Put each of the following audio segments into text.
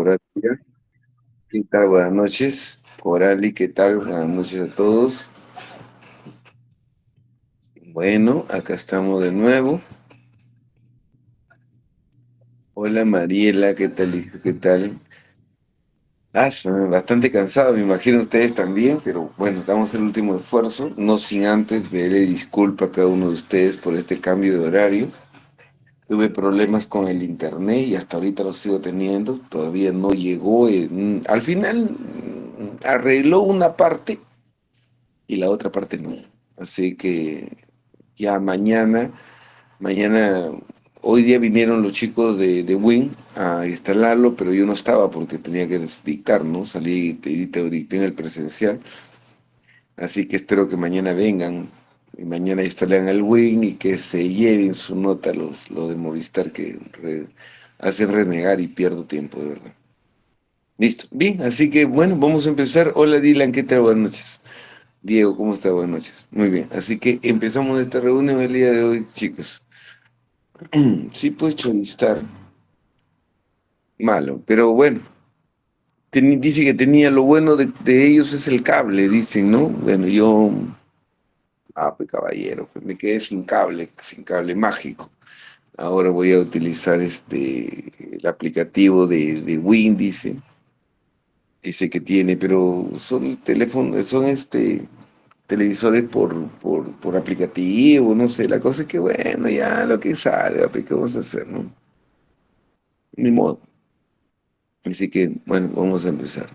Coralia, ¿qué tal? Buenas noches. Corali, ¿qué tal? Buenas noches a todos. Bueno, acá estamos de nuevo. Hola Mariela, ¿qué tal, hijo? ¿Qué tal? Estoy bastante cansado, me imagino ustedes también, pero bueno, damos el último esfuerzo, no sin antes pedirle disculpa a cada uno de ustedes por este cambio de horario. Tuve problemas con el internet y hasta ahorita lo sigo teniendo, todavía no llegó. Al final arregló una parte y la otra parte no. Así que ya mañana, hoy día vinieron los chicos de Win a instalarlo, pero yo no estaba porque tenía que dictar, ¿no? Salí y te dicté en el presencial, así que espero que mañana vengan y mañana instalen el Win y que se lleven su nota los de Movistar que hacen renegar y pierdo tiempo, de verdad. Listo, bien, así que bueno, vamos a empezar. Hola Dylan, ¿qué tal? Buenas noches. Diego, ¿cómo está? Buenas noches. Muy bien, así que empezamos esta reunión el día de hoy, chicos. Sí, pues Chovistar, malo, pero bueno, dice que tenía lo bueno de ellos es el cable, dicen, ¿no? Bueno, pues caballero, pues me quedé sin cable mágico. Ahora voy a utilizar el aplicativo de Win, dice que tiene, pero son teléfonos, son televisores por aplicativo, no sé, la cosa es que bueno, ya lo que salga, pues, ¿qué vamos a hacer, no? Ni modo. Así que, bueno, vamos a empezar.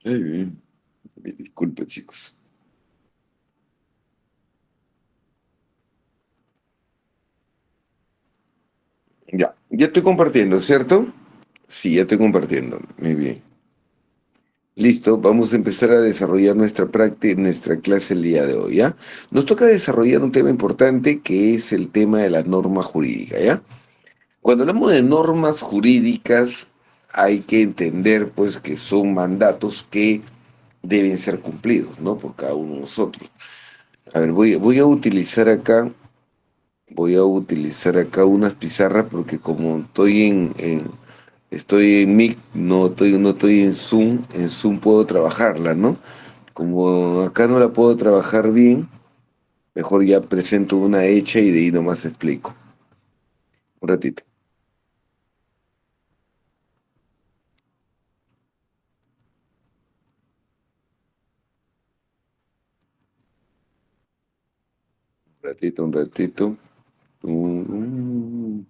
Muy bien. Disculpe, chicos. Ya estoy compartiendo, ¿cierto? Sí, ya estoy compartiendo. Muy bien. Listo, vamos a empezar a desarrollar nuestra práctica, nuestra clase el día de hoy, ¿ya? Nos toca desarrollar un tema importante que es el tema de la norma jurídica, ¿ya? Cuando hablamos de normas jurídicas, hay que entender, pues, que son mandatos que deben ser cumplidos, ¿no? Por cada uno de nosotros. A ver, voy a utilizar acá unas pizarras porque como estoy en Mic, no estoy en Zoom puedo trabajarla, ¿no? Como acá no la puedo trabajar bien, mejor ya presento una hecha y de ahí nomás explico. Un ratito, un ratito. Mm,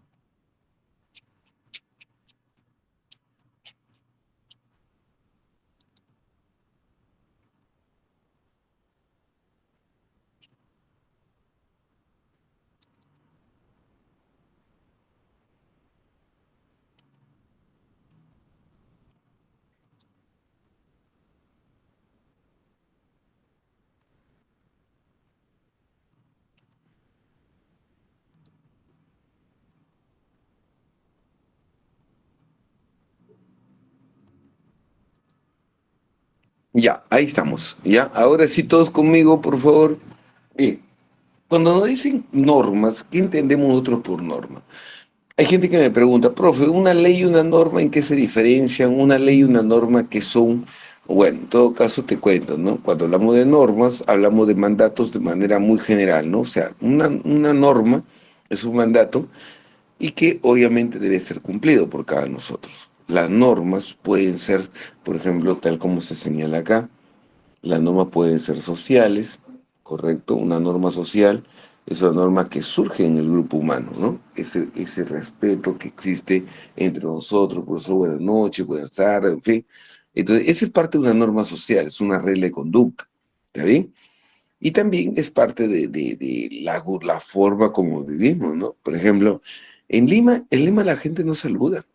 Ya, ahí estamos. Ya, ahora sí todos conmigo, por favor. Bien, cuando nos dicen normas, ¿qué entendemos nosotros por norma? Hay gente que me pregunta, profe, ¿una ley y una norma en qué se diferencian? ¿Una ley y una norma qué son? Bueno, en todo caso te cuento, ¿no? Cuando hablamos de normas, hablamos de mandatos de manera muy general, ¿no? O sea, una norma es un mandato y que obviamente debe ser cumplido por cada uno de nosotros. Las normas pueden ser, por ejemplo, tal como se señala acá, las normas pueden ser sociales, ¿correcto? Una norma social es una norma que surge en el grupo humano, ¿no? Ese respeto que existe entre nosotros, por eso buenas noches, buenas tardes, en fin. Entonces, esa es parte de una norma social, es una regla de conducta, ¿está bien? Y también es parte de la forma como vivimos, ¿no? Por ejemplo, en Lima la gente no saluda,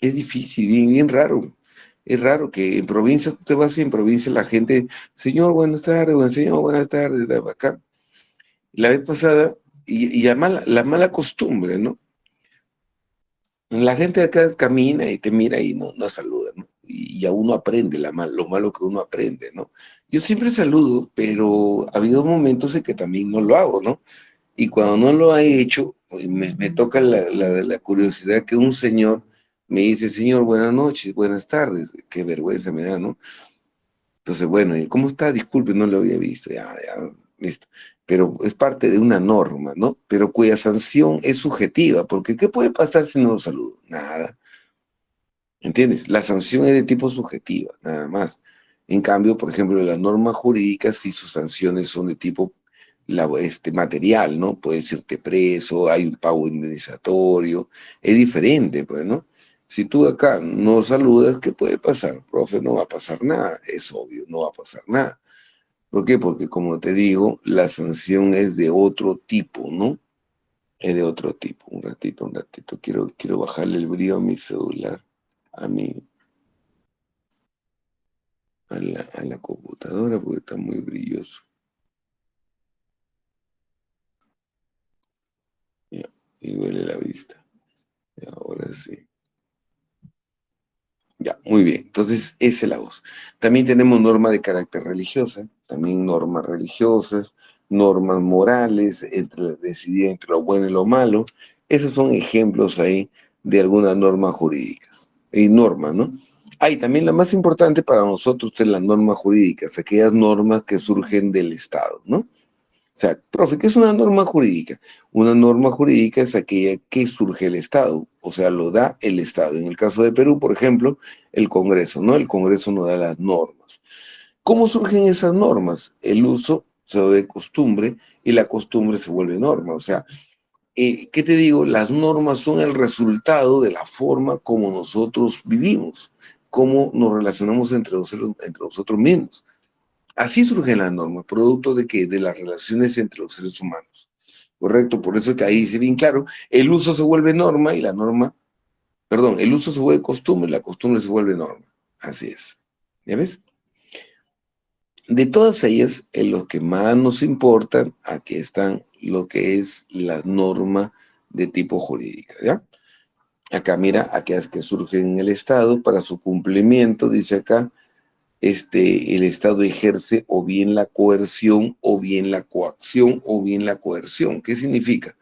es difícil, bien, bien raro. Es raro que en provincia, tú te vas y en provincia la gente, señor, buenas tardes, buen señor, buenas tardes, de acá. La vez pasada, y la mala costumbre, ¿no? La gente de acá camina y te mira y no saluda, ¿no? Y ya uno aprende lo malo que uno aprende, ¿no? Yo siempre saludo, pero ha habido momentos en que también no lo hago, ¿no? Y cuando no lo he hecho, pues me toca la curiosidad que un señor me dice, señor, buenas noches, buenas tardes, qué vergüenza me da, ¿no? Entonces, bueno, ¿y cómo está? Disculpe, no lo había visto, ya, listo. Pero es parte de una norma, ¿no? Pero cuya sanción es subjetiva, porque ¿qué puede pasar si no lo saludo? Nada, ¿entiendes? La sanción es de tipo subjetiva, nada más. En cambio, por ejemplo, las normas jurídicas, sí sus sanciones son de tipo material, ¿no? Puedes irte preso, hay un pago indemnizatorio, es diferente, pues, ¿no? Si tú acá no saludas, ¿qué puede pasar? Profe, no va a pasar nada, es obvio, no va a pasar nada. ¿Por qué? Porque como te digo, la sanción es de otro tipo, ¿no? Es de otro tipo. Un ratito, quiero bajarle el brillo a mi celular, a mi, a la computadora, porque está muy brilloso. Ya, y duele la vista. Y ahora sí. Ya, muy bien. Entonces, esa es la voz. También tenemos normas de carácter religiosa, también normas religiosas, normas morales, decidir entre lo bueno y lo malo. Esos son ejemplos ahí de algunas normas jurídicas. Y normas, ¿no? Hay también la más importante para nosotros es las normas jurídicas, aquellas normas que surgen del Estado, ¿no? O sea, profe, ¿qué es una norma jurídica? Una norma jurídica es aquella que surge el Estado, o sea, lo da el Estado. En el caso de Perú, por ejemplo, el Congreso, ¿no? El Congreso nos da las normas. ¿Cómo surgen esas normas? El uso se vuelve costumbre y la costumbre se vuelve norma. O sea, ¿qué te digo? Las normas son el resultado de la forma como nosotros vivimos, cómo nos relacionamos entre nosotros mismos. Así surgen las normas, producto de que de las relaciones entre los seres humanos. Correcto, por eso que ahí dice bien claro, el uso se vuelve norma y la norma, perdón, el uso se vuelve costumbre y la costumbre se vuelve norma. Así es. ¿Ya ves? De todas ellas, en los que más nos importan, aquí están lo que es la norma de tipo jurídica, ¿ya? Acá mira, aquellas que surgen en el Estado para su cumplimiento, dice acá, el Estado ejerce o bien la coerción, o bien la coacción, o bien la coerción. ¿Qué significa?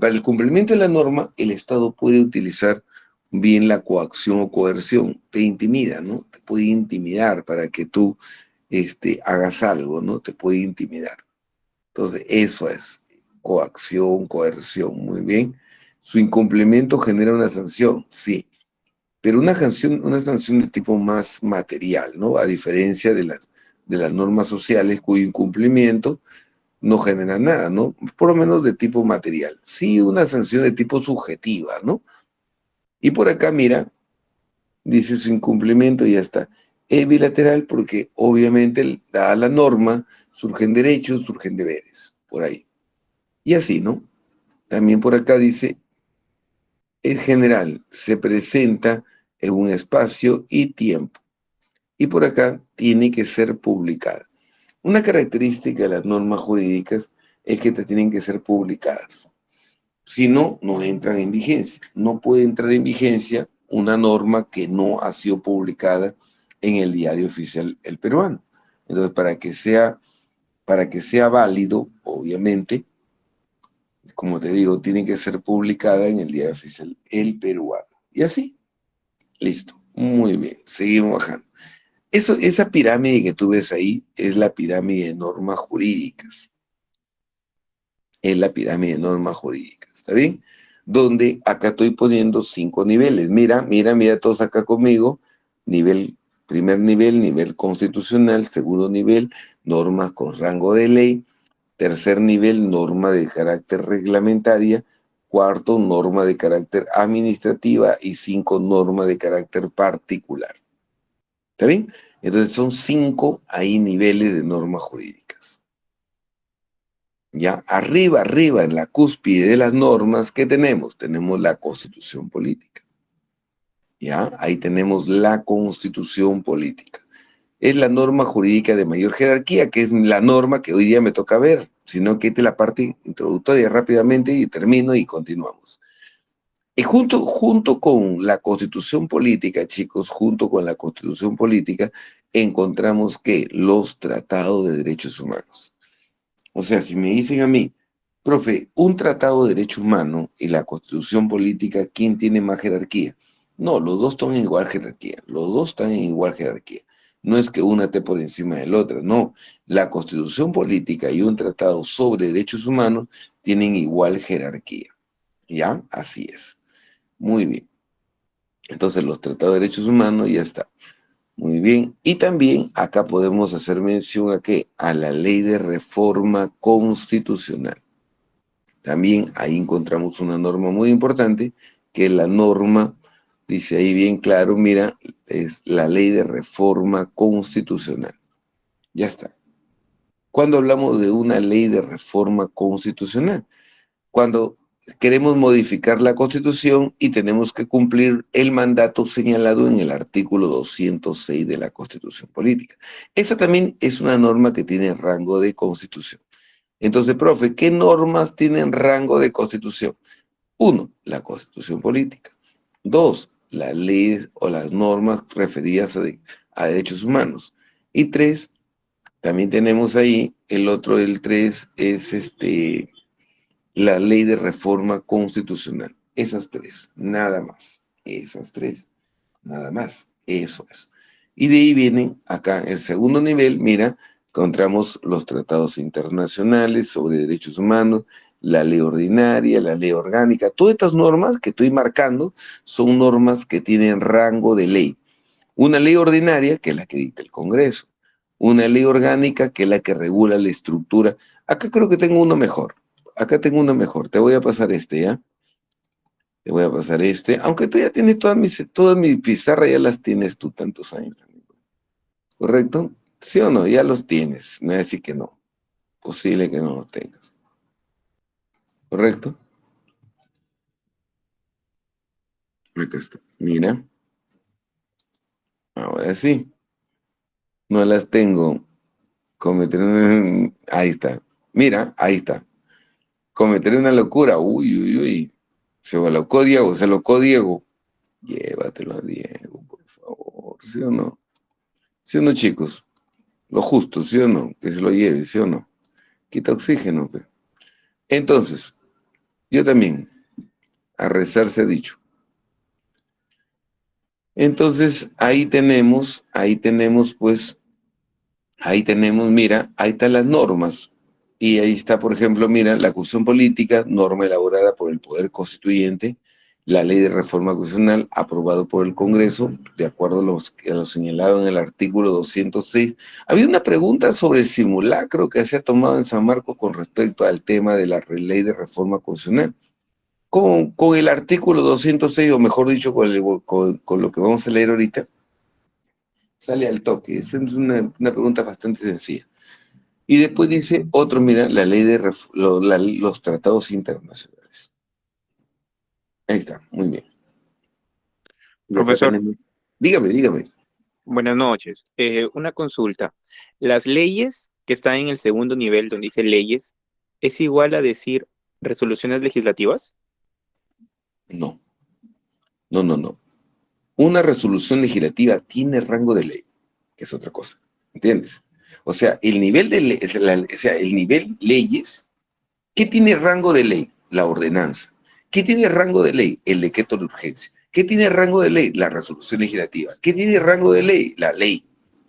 Para el cumplimiento de la norma, el Estado puede utilizar bien la coacción o coerción. Te intimida, ¿no? Te puede intimidar para que tú hagas algo, ¿no? Te puede intimidar. Entonces, eso es coacción, coerción, muy bien. Su incumplimiento genera una sanción, sí, pero una sanción de tipo más material, ¿no? A diferencia de las normas sociales cuyo incumplimiento no genera nada, ¿no? Por lo menos de tipo material. Sí, una sanción de tipo subjetiva, ¿no? Y por acá, mira, dice su incumplimiento y ya está. Es bilateral porque obviamente, dada la norma, surgen derechos, surgen deberes, por ahí. Y así, ¿no? También por acá dice, es general, se presenta en un espacio y tiempo. Y por acá tiene que ser publicada. Una característica de las normas jurídicas es que te tienen que ser publicadas. Si no, no entran en vigencia. No puede entrar en vigencia una norma que no ha sido publicada en el diario oficial el peruano. Entonces, para que sea válido, obviamente, como te digo, tiene que ser publicada en el diario oficial el peruano. Y así, listo. Muy bien, seguimos bajando. Esa pirámide que tú ves ahí es la pirámide de normas jurídicas. Es la pirámide de normas jurídicas, ¿está bien? Donde acá estoy poniendo 5 niveles. Mira, mira, mira todos acá conmigo. Primer nivel, nivel constitucional. Segundo nivel, normas con rango de ley. Tercer nivel, norma de carácter reglamentaria. Cuarto, norma de carácter administrativa. Y 5, norma de carácter particular. ¿Está bien? Entonces son 5 ahí niveles de normas jurídicas. Ya, arriba, arriba, en la cúspide de las normas, ¿qué tenemos? Tenemos la Constitución política. ¿ya? Ahí tenemos la Constitución política. Es la norma jurídica de mayor jerarquía, que es la norma que hoy día me toca ver, sino que esta es la parte introductoria rápidamente y termino y continuamos. Y junto con la Constitución política, chicos, junto con la Constitución política, encontramos que los tratados de derechos humanos. O sea, si me dicen a mí, profe, un tratado de derechos humanos y la Constitución política, ¿quién tiene más jerarquía? No, los dos están en igual jerarquía, los dos están en igual jerarquía. No es que una esté por encima de la otra, no. La Constitución política y un tratado sobre derechos humanos tienen igual jerarquía. ¿Ya? Así es. Muy bien. Entonces, los tratados de derechos humanos ya está. Muy bien. Y también acá podemos hacer mención a qué? A la ley de reforma constitucional. También ahí encontramos una norma muy importante, que es la norma, dice ahí bien claro, mira, es la ley de reforma constitucional. Ya está. ¿Cuándo hablamos de una ley de reforma constitucional? Cuando queremos modificar la Constitución y tenemos que cumplir el mandato señalado en el artículo 206 de la Constitución Política. Esa también es una norma que tiene rango de Constitución. Entonces, profe, ¿qué normas tienen rango de Constitución? Uno, la Constitución Política. Dos, las leyes o las normas referidas a derechos humanos. Y tres, también tenemos ahí, el otro del tres es la ley de reforma constitucional. Esas tres, nada más. Esas tres, nada más. Eso es. Y de ahí vienen acá el segundo nivel, mira, encontramos los tratados internacionales sobre derechos humanos, la ley ordinaria, la ley orgánica. Todas estas normas que estoy marcando son normas que tienen rango de ley. Una ley ordinaria, que es la que dicta el Congreso. Una ley orgánica, que es la que regula la estructura. Acá creo que tengo uno mejor. Acá tengo uno mejor. Te voy a pasar este, ¿ya? Te voy a pasar este. Aunque tú ya tienes todas mis pizarras, ya las tienes tú tantos años también. ¿Correcto? ¿Sí o no? Ya los tienes. Me va a decir que no. Posible que no los tengas. ¿Correcto? Acá está. Mira. Ahora sí. No las tengo. Ahí está. Mira, ahí está. Cometeré una locura. Uy, uy, uy. Se volocó Diego, se locó Diego. Llévatelo a Diego, por favor. ¿Sí o no? ¿Sí o no, chicos? Lo justo, ¿sí o no? Que se lo lleve, ¿sí o no? Quita oxígeno, pe. Entonces, yo también, a rezar se ha dicho. Entonces, pues, ahí tenemos, mira, ahí están las normas. Y ahí está, por ejemplo, mira, la cuestión política, norma elaborada por el Poder Constituyente, la ley de reforma constitucional aprobado por el Congreso, de acuerdo a lo señalado en el artículo 206. Había una pregunta sobre el simulacro que se ha tomado en San Marcos con respecto al tema de la ley de reforma constitucional. Con el artículo 206, o mejor dicho, con lo que vamos a leer ahorita, sale al toque. Esa es una pregunta bastante sencilla. Y después dice otro, mira, la ley de los tratados internacionales. Ahí está, muy bien. Y acá Profesor, tenemos. Dígame, dígame. buenas noches. Una consulta. ¿Las leyes que están en el segundo nivel, donde dice leyes, es igual a decir resoluciones legislativas? No, no, no, no. Una resolución legislativa tiene rango de ley, que es otra cosa. ¿Entiendes? O sea, el nivel de el nivel leyes, ¿qué tiene rango de ley? La ordenanza. ¿Qué tiene rango de ley? El decreto de urgencia. ¿Qué tiene rango de ley? La resolución legislativa. ¿Qué tiene rango de ley? La ley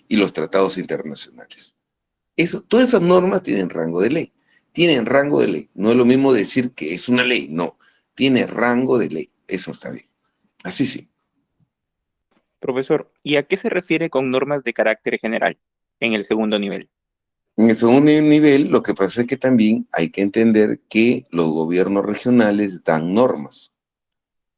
y los tratados internacionales. Todas esas normas tienen rango de ley. Tienen rango de ley. No es lo mismo decir que es una ley, no. Tiene rango de ley. Eso está bien. Así sí. Profesor, ¿y a qué se refiere con normas de carácter general en el segundo nivel? En el segundo nivel, lo que pasa es que también hay que entender que los gobiernos regionales dan normas.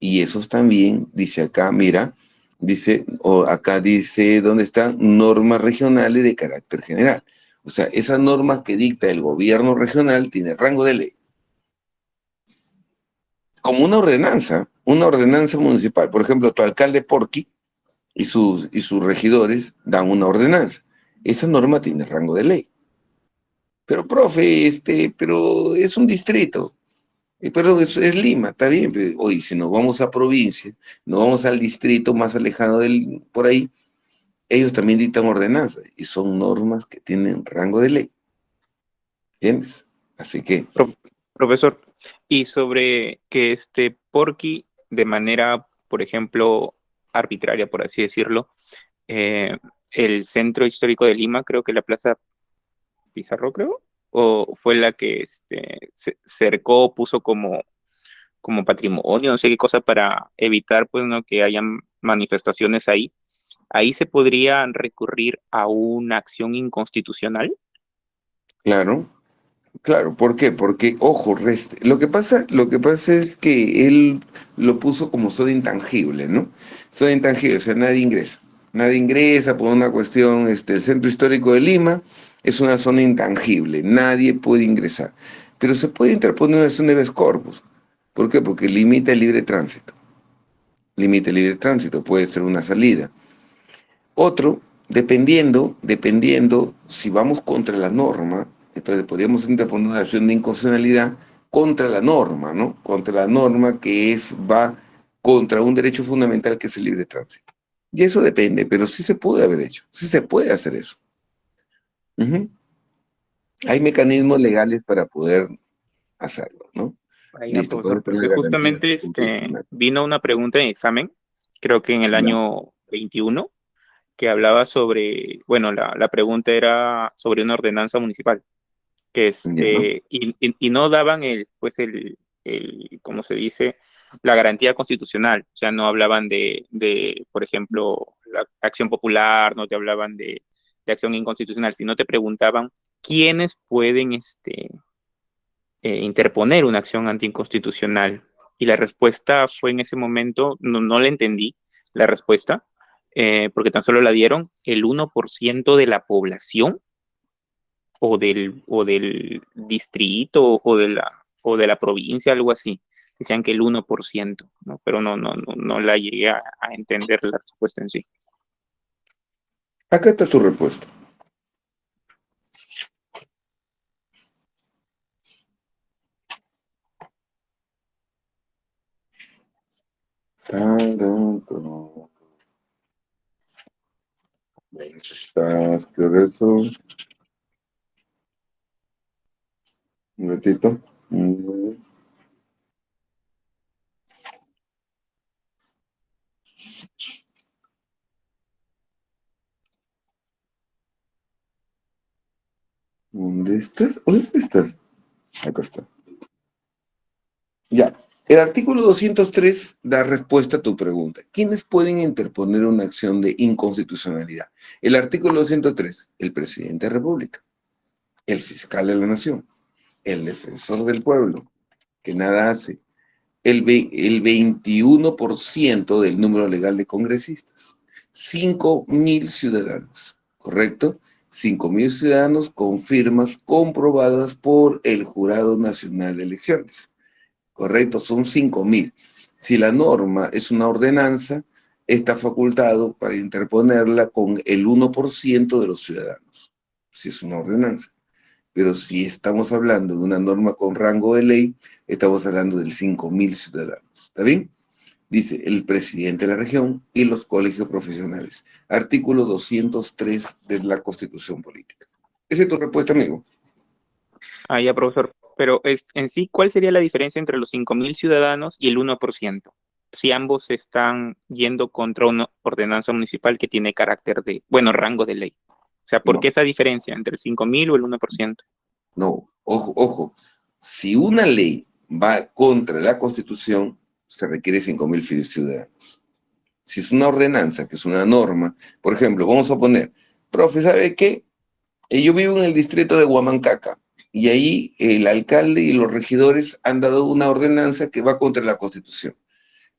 Y esos también, dice acá, mira, dice, o acá dice, ¿dónde están? Normas regionales de carácter general. O sea, esas normas que dicta el gobierno regional tienen rango de ley. como una ordenanza municipal. Por ejemplo, tu alcalde Porqui y sus regidores dan una ordenanza. Esa norma tiene rango de ley. Pero, profe, pero es un distrito. Pero es Lima, está bien. Oye, si nos vamos a provincia, nos vamos al distrito más alejado por ahí, ellos también dictan ordenanzas y son normas que tienen rango de ley. ¿Entiendes? Así que, Profesor, y sobre que Porqui, de manera, por ejemplo, arbitraria, por así decirlo, eh, el centro histórico de Lima, creo que la Plaza Pizarro, creo, o fue la que cercó, puso como patrimonio, no sé qué cosa, para evitar, pues, ¿no?, que hayan manifestaciones ahí. Ahí se podría recurrir a una acción inconstitucional. claro, claro, ¿por qué? Porque, ojo, lo que pasa es que él lo puso como zona intangible, ¿no? Zona intangible, o sea, nadie ingresa. Nadie ingresa por una cuestión, el centro histórico de Lima es una zona intangible, nadie puede ingresar. Pero se puede interponer una acción de habeas corpus. ¿Por qué? Porque limita el libre tránsito. Limita el libre tránsito, puede ser una salida. Otro, dependiendo si vamos contra la norma, entonces podríamos interponer una acción de inconstitucionalidad contra la norma, ¿no? Contra la norma va contra un derecho fundamental que es el libre tránsito. Y eso depende, pero sí se puede haber hecho, sí se puede hacer eso. Ujú. Hay mecanismos legales para poder hacerlo, ¿no? Vaya, Listo, con profesor, esto no porque hay garantía justamente constitucional. vino una pregunta en examen, creo que en el Ya, año 21, que hablaba sobre, bueno, la pregunta era sobre una ordenanza municipal, que ya, y no daban pues ¿cómo se dice? La garantía constitucional, o sea, no hablaban por ejemplo, la acción popular, no te hablaban de acción inconstitucional, sino te preguntaban quiénes pueden, interponer una acción anticonstitucional. Y la respuesta fue en ese momento, no la entendí, la respuesta, porque tan solo la dieron el 1% de la población o del distrito o de la provincia, algo así. Decían que el 1%, ¿no? Pero no la llegué a entender la respuesta en sí. acá está tu respuesta. Tarán, tarán. Necesitas que eso. Un ratito. Mm, ¿Dónde estás? ¿Dónde estás? Acá está. Ya. El artículo 203 da respuesta a tu pregunta. ¿Quiénes pueden interponer una acción de inconstitucionalidad? El artículo 203, el presidente de la República, el fiscal de la Nación, el defensor del pueblo, que nada hace, el 21% del número legal de congresistas, 5.000 ciudadanos, ¿correcto? 5.000 ciudadanos con firmas comprobadas por el Jurado Nacional de Elecciones, ¿correcto? Son 5.000. Si la norma es una ordenanza, está facultado para interponerla con el 1% de los ciudadanos, si es una ordenanza. Pero si estamos hablando de una norma con rango de ley, estamos hablando de 5.000 ciudadanos. ¿Está bien? Dice el presidente de la región y los colegios profesionales. Artículo 203 de la Constitución Política. Esa es tu respuesta, amigo. Ah, ya, profesor. Pero en sí, ¿cuál sería la diferencia entre los 5.000 ciudadanos y el 1%? Si ambos están yendo contra una ordenanza municipal que tiene carácter de, bueno, rango de ley. O sea, ¿por qué No, esa diferencia entre el 5.000 o el 1%? no, ojo, ojo. Si una ley va contra la Constitución, se requiere 5.000 ciudadanos. Si es una ordenanza, que es una norma, por ejemplo, vamos a poner, profe, ¿sabe qué? Yo vivo en el distrito de Huamancaca y ahí el alcalde y los regidores han dado una ordenanza que va contra la Constitución.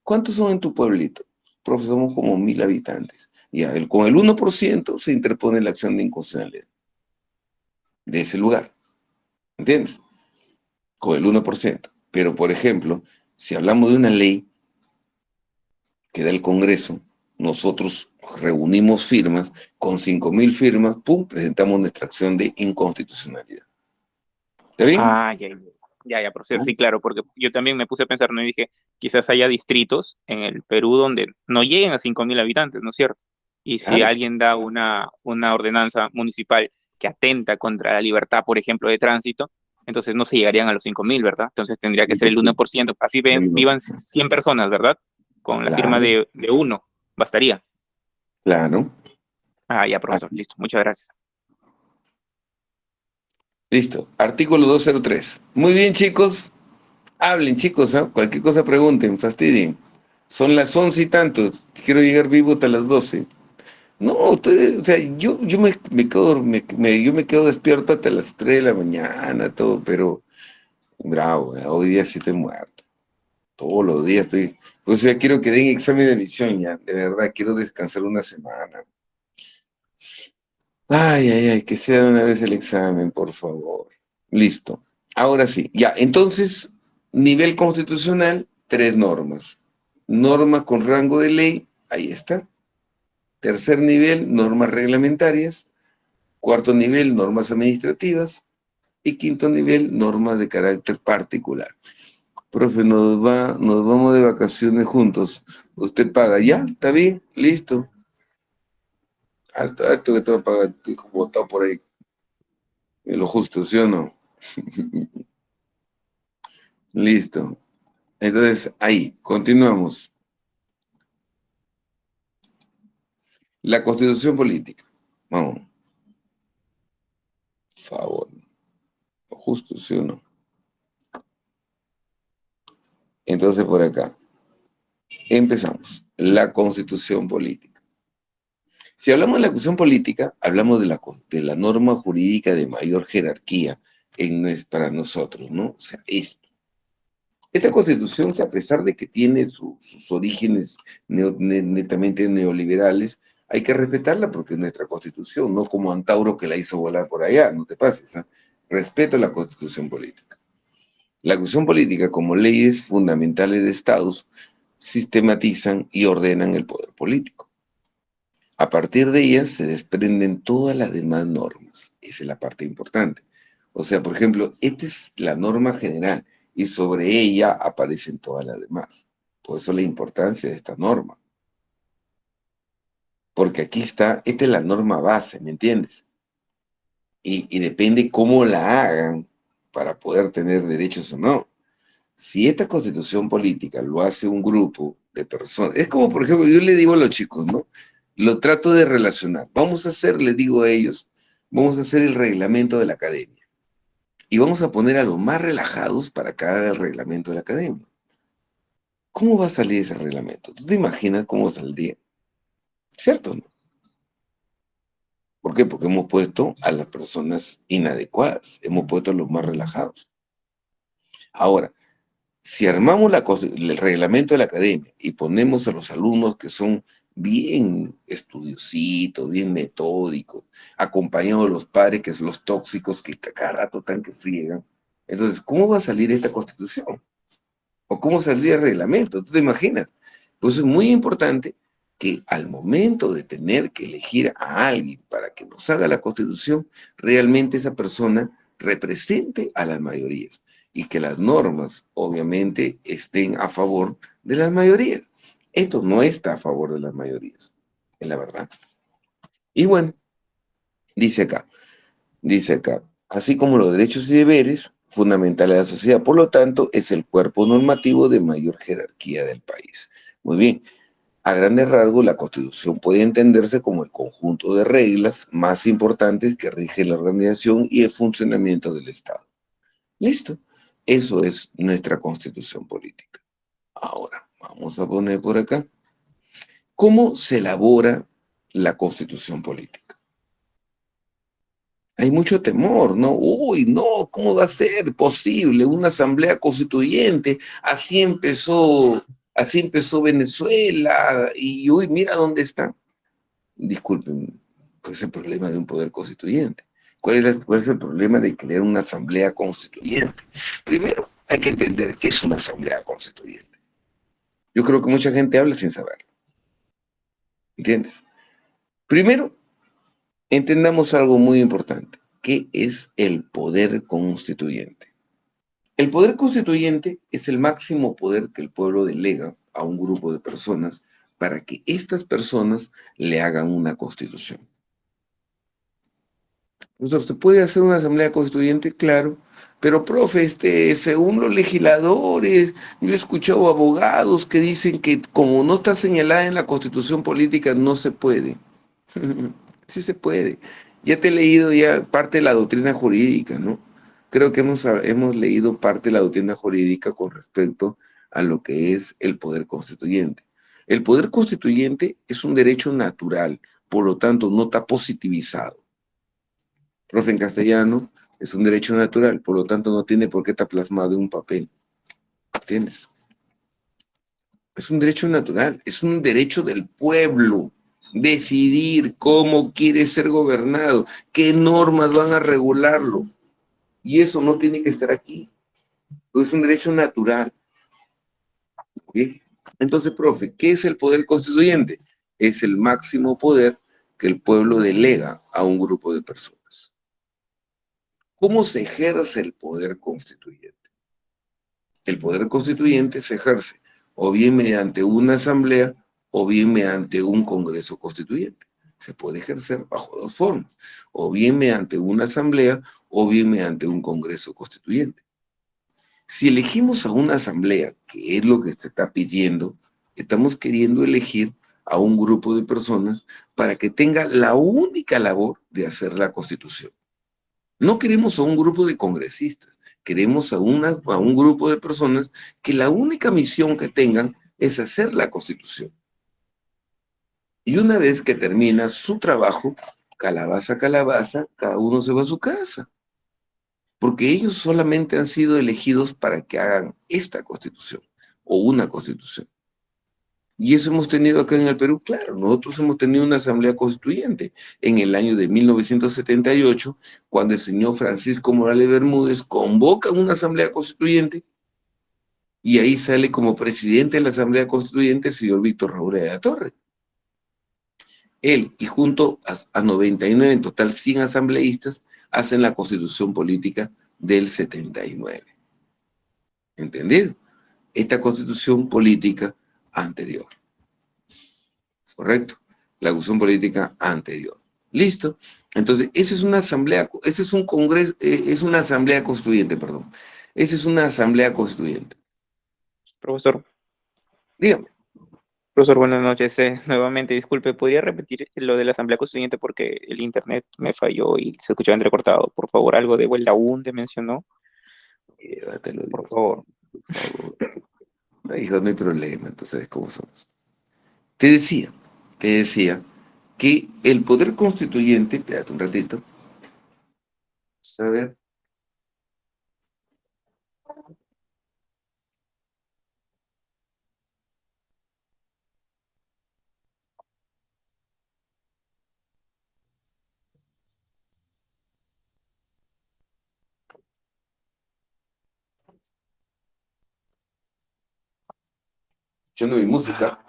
¿Cuántos son en tu pueblito? Profe, somos como 1.000 habitantes. Ya, con el 1% se interpone la acción de inconstitucionalidad de ese lugar, ¿entiendes? Con el 1%. Pero, por ejemplo, Si hablamos de una ley que da el Congreso, nosotros reunimos firmas, con 5.000 firmas, ¡pum!, presentamos nuestra acción de inconstitucionalidad. ¿Está bien? Ah, ya, profesor, sí, claro, porque yo también me puse a pensar, ¿no? Y dije, quizás haya distritos en el Perú donde no lleguen a 5.000 habitantes, ¿no es cierto? Y si Claro. alguien da una ordenanza municipal que atenta contra la libertad, por ejemplo, de tránsito, entonces no se llegarían a los 5.000, ¿verdad? Entonces tendría que ser el 1%, así vivan 100 personas, ¿verdad? Con la firma Claro, de uno, bastaría. claro. Ah, ya, Ah, profesor, listo, muchas gracias. listo. Artículo 203. Muy bien, chicos. Hablen, chicos, ¿ah? Cualquier cosa pregunten, fastidien. Son las 11 y tanto. Quiero llegar vivo hasta las 12. No, ustedes, o sea, yo me quedo, yo me quedo despierto hasta las 3 de la mañana, todo, pero bravo, hoy día sí estoy muerto. Todos los días estoy. O sea, quiero que den examen de admisión ya, de verdad, quiero descansar una semana. Ay, ay, ay, que sea de una vez el examen, por favor. Listo. Ahora sí, ya, entonces, nivel constitucional, 3 normas. Normas con rango de ley, ahí está. Tercer nivel, normas reglamentarias. Cuarto nivel, normas administrativas. Y quinto nivel, normas de carácter particular. Profe, nos vamos de vacaciones juntos. Usted paga, ¿ya? ¿Está bien? Listo. Alto, alto que te va a pagar, estoy como botado por ahí. En lo justo, ¿sí o no? Listo. Entonces, ahí, continuamos. La constitución política. Vamos, por favor. Lo justo, ¿sí o no? Entonces, por acá. Empezamos. La constitución política. Si hablamos de la constitución política, hablamos de la norma jurídica de mayor jerarquía para nosotros, ¿no? O sea, esta constitución, que a pesar de que tiene sus orígenes netamente neoliberales, hay que respetarla porque es nuestra constitución, no como Antauro que la hizo volar por allá, no te pases, ¿eh? Respeto la constitución política. La constitución política, como leyes fundamentales de estados, sistematizan y ordenan el poder político. A partir de ellas se desprenden todas las demás normas. Esa es la parte importante. O sea, por ejemplo, esta es la norma general y sobre ella aparecen todas las demás. Por eso la importancia de esta norma. Porque aquí está, esta es la norma base, ¿me entiendes? Y depende cómo la hagan para poder tener derechos o no. Si esta constitución política lo hace un grupo de personas, es como, por ejemplo, yo le digo a los chicos, ¿no? Lo trato de relacionar. Vamos a hacer, les digo a ellos, vamos a hacer el reglamento de la academia. Y vamos a poner a los más relajados para que haga el reglamento de la academia. ¿Cómo va a salir ese reglamento? ¿Tú te imaginas cómo saldría? ¿Cierto o no? ¿Por qué? Porque hemos puesto a las personas inadecuadas, hemos puesto a los más relajados. Ahora, si armamos el reglamento de la academia y ponemos a los alumnos que son bien estudiositos, bien metódicos, acompañados de los padres que son los tóxicos que cada rato están que friegan, entonces, ¿cómo va a salir esta constitución? ¿O cómo saldría el reglamento? ¿Tú te imaginas? Pues es muy importante que al momento de tener que elegir a alguien para que nos haga la constitución, realmente esa persona represente a las mayorías y que las normas, obviamente, estén a favor de las mayorías. Esto no está a favor de las mayorías, es la verdad. Y bueno, dice acá, dice acá, así como los derechos y deberes fundamentales de la sociedad, por lo tanto, es el cuerpo normativo de mayor jerarquía del país. Muy bien, a grandes rasgos, la Constitución puede entenderse como el conjunto de reglas más importantes que rigen la organización y el funcionamiento del Estado. Listo, eso es nuestra Constitución política. Ahora, vamos a poner por acá, ¿cómo se elabora la Constitución política? Hay mucho temor, ¿no? Uy, no, ¿cómo va a ser posible una asamblea constituyente? Así empezó Venezuela y uy, mira dónde está. Disculpen, ¿cuál es el problema de un poder constituyente? ¿Cuál es el problema de crear una asamblea constituyente? Primero, hay que entender qué es una asamblea constituyente. Yo creo que mucha gente habla sin saberlo. ¿Entiendes? Primero, entendamos algo muy importante. ¿Qué es el poder constituyente? El poder constituyente es el máximo poder que el pueblo delega a un grupo de personas para que estas personas le hagan una constitución. Entonces, ¿se puede hacer una asamblea constituyente? Claro. Pero, profe, según los legisladores, yo he escuchado abogados que dicen que como no está señalada en la Constitución política, no se puede. Sí se puede. Ya te he leído ya parte de la doctrina jurídica, ¿no? Creo que hemos leído parte de la doctrina jurídica con respecto a lo que es el poder constituyente. El poder constituyente es un derecho natural, por lo tanto no está positivizado. Profe, en castellano es un derecho natural, por lo tanto no tiene por qué estar plasmado en un papel. ¿Entiendes? Es un derecho natural, es un derecho del pueblo. Decidir cómo quiere ser gobernado, qué normas van a regularlo. Y eso no tiene que estar aquí. Es un derecho natural. ¿Sí? Entonces, profe, ¿qué es el poder constituyente? Es el máximo poder que el pueblo delega a un grupo de personas. ¿Cómo se ejerce el poder constituyente? El poder constituyente se ejerce o bien mediante una asamblea o bien mediante un congreso constituyente. Se puede ejercer bajo dos formas, o bien mediante una asamblea o bien mediante un congreso constituyente. Si elegimos a una asamblea, que es lo que se está pidiendo, estamos queriendo elegir a un grupo de personas para que tenga la única labor de hacer la Constitución. No queremos a un grupo de congresistas, queremos a un grupo de personas que la única misión que tengan es hacer la Constitución. Y una vez que termina su trabajo, calabaza a calabaza, cada uno se va a su casa. Porque ellos solamente han sido elegidos para que hagan esta Constitución o una Constitución. Y eso hemos tenido acá en el Perú, claro, nosotros hemos tenido una asamblea constituyente en el año de 1978, cuando el señor Francisco Morales Bermúdez convoca una asamblea constituyente y ahí sale como presidente de la asamblea constituyente el señor Víctor Raúl de la Torre. Él y junto a 99, en total 100 asambleístas, hacen la constitución política del 79. ¿Entendido? Esta constitución política anterior. ¿Correcto? La constitución política anterior. ¿Listo? Entonces, esa es una asamblea, ese es un congreso, es una asamblea constituyente, perdón. Esa es una asamblea constituyente. Profesor. Dígame. Profesor, buenas noches. Nuevamente, disculpe, ¿podría repetir lo de la Asamblea Constituyente porque el internet me falló y se escuchaba entrecortado? Por favor, algo de la UNDE mencionó. Te lo digo. Por favor. Por favor. No, hijo, no hay problema, entonces, ¿cómo somos? Te decía que el poder constituyente, espérate un ratito, a ver. Yo no vi música.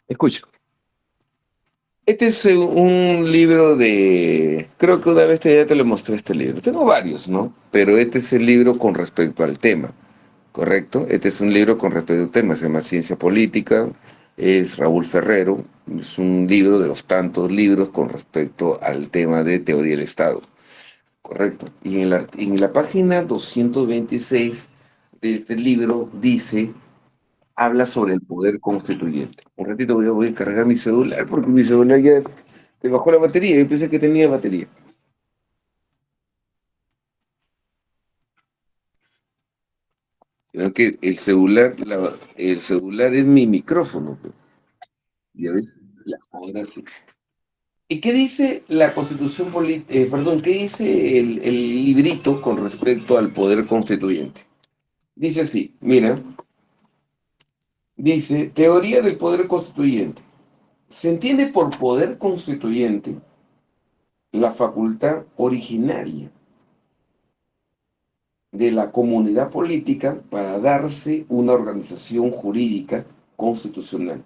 Escucha. Este es un libro creo que una vez ya te lo mostré este libro. Tengo varios, ¿no? Pero este es el libro con respecto al tema, ¿correcto? Este es un libro con respecto al tema, se llama Ciencia Política, es Raúl Ferrero, es un libro de los tantos libros con respecto al tema de teoría del Estado, ¿correcto? Y en la página 226 de este libro dice habla sobre el poder constituyente. Un ratito voy a cargar mi celular porque mi celular ya te bajó la batería. Yo pensé que tenía batería. Sino que el celular es mi micrófono, pues. ¿Ya ves? Ahora sí. ¿Y qué dice la Constitución política, perdón, qué dice el librito con respecto al poder constituyente? Dice así, mira, dice, teoría del poder constituyente. Se entiende por poder constituyente la facultad originaria de la comunidad política para darse una organización jurídica constitucional.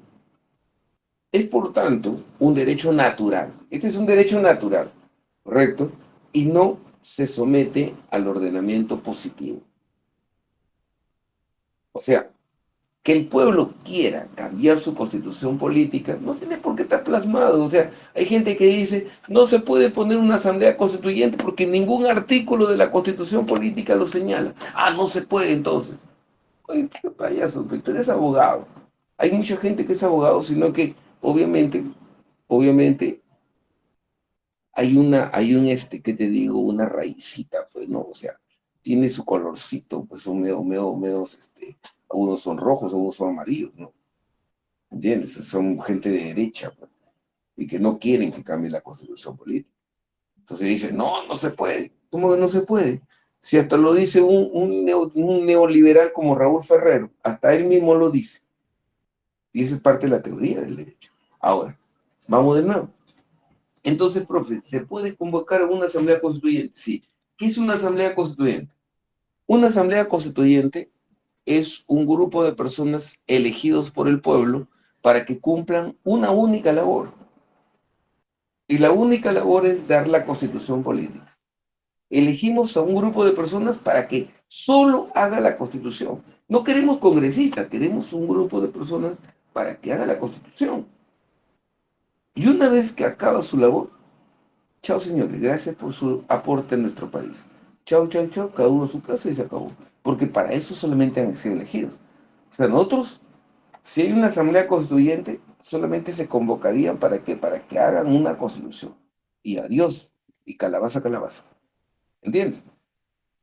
Es, por tanto, un derecho natural. Este es un derecho natural, ¿correcto? Y no se somete al ordenamiento positivo. O sea, que el pueblo quiera cambiar su constitución política no tiene por qué estar plasmado. O sea, hay gente que dice, no se puede poner una asamblea constituyente porque ningún artículo de la constitución política lo señala. Ah, no se puede entonces. Oye, qué payaso, pero tú eres abogado. Hay mucha gente que es abogado, sino que obviamente, ¿qué te digo? Una raicita, pues, ¿no? O sea, tiene su colorcito, pues son medio, algunos son rojos, algunos son amarillos, ¿no? ¿Entiendes? Son gente de derecha, pues, y que no quieren que cambie la constitución política. Entonces dicen, no, no se puede. ¿Cómo que no se puede? Si hasta lo dice un neoliberal como Raúl Ferrero, hasta él mismo lo dice. Y esa es parte de la teoría del derecho. Ahora, vamos de nuevo. Entonces, profe, ¿se puede convocar a una asamblea constituyente? Sí. ¿Qué es una asamblea constituyente? Una asamblea constituyente es un grupo de personas elegidos por el pueblo para que cumplan una única labor. Y la única labor es dar la constitución política. Elegimos a un grupo de personas para que solo haga la constitución. No queremos congresistas, queremos un grupo de personas para que haga la constitución. Y una vez que acaba su labor, chao señores, gracias por su aporte en nuestro país. Chao, chao, chao, cada uno a su casa y se acabó. Porque para eso solamente han sido elegidos. O sea, nosotros, si hay una asamblea constituyente, solamente se convocarían para que hagan una constitución. Y adiós, y calabaza, calabaza. ¿Entiendes?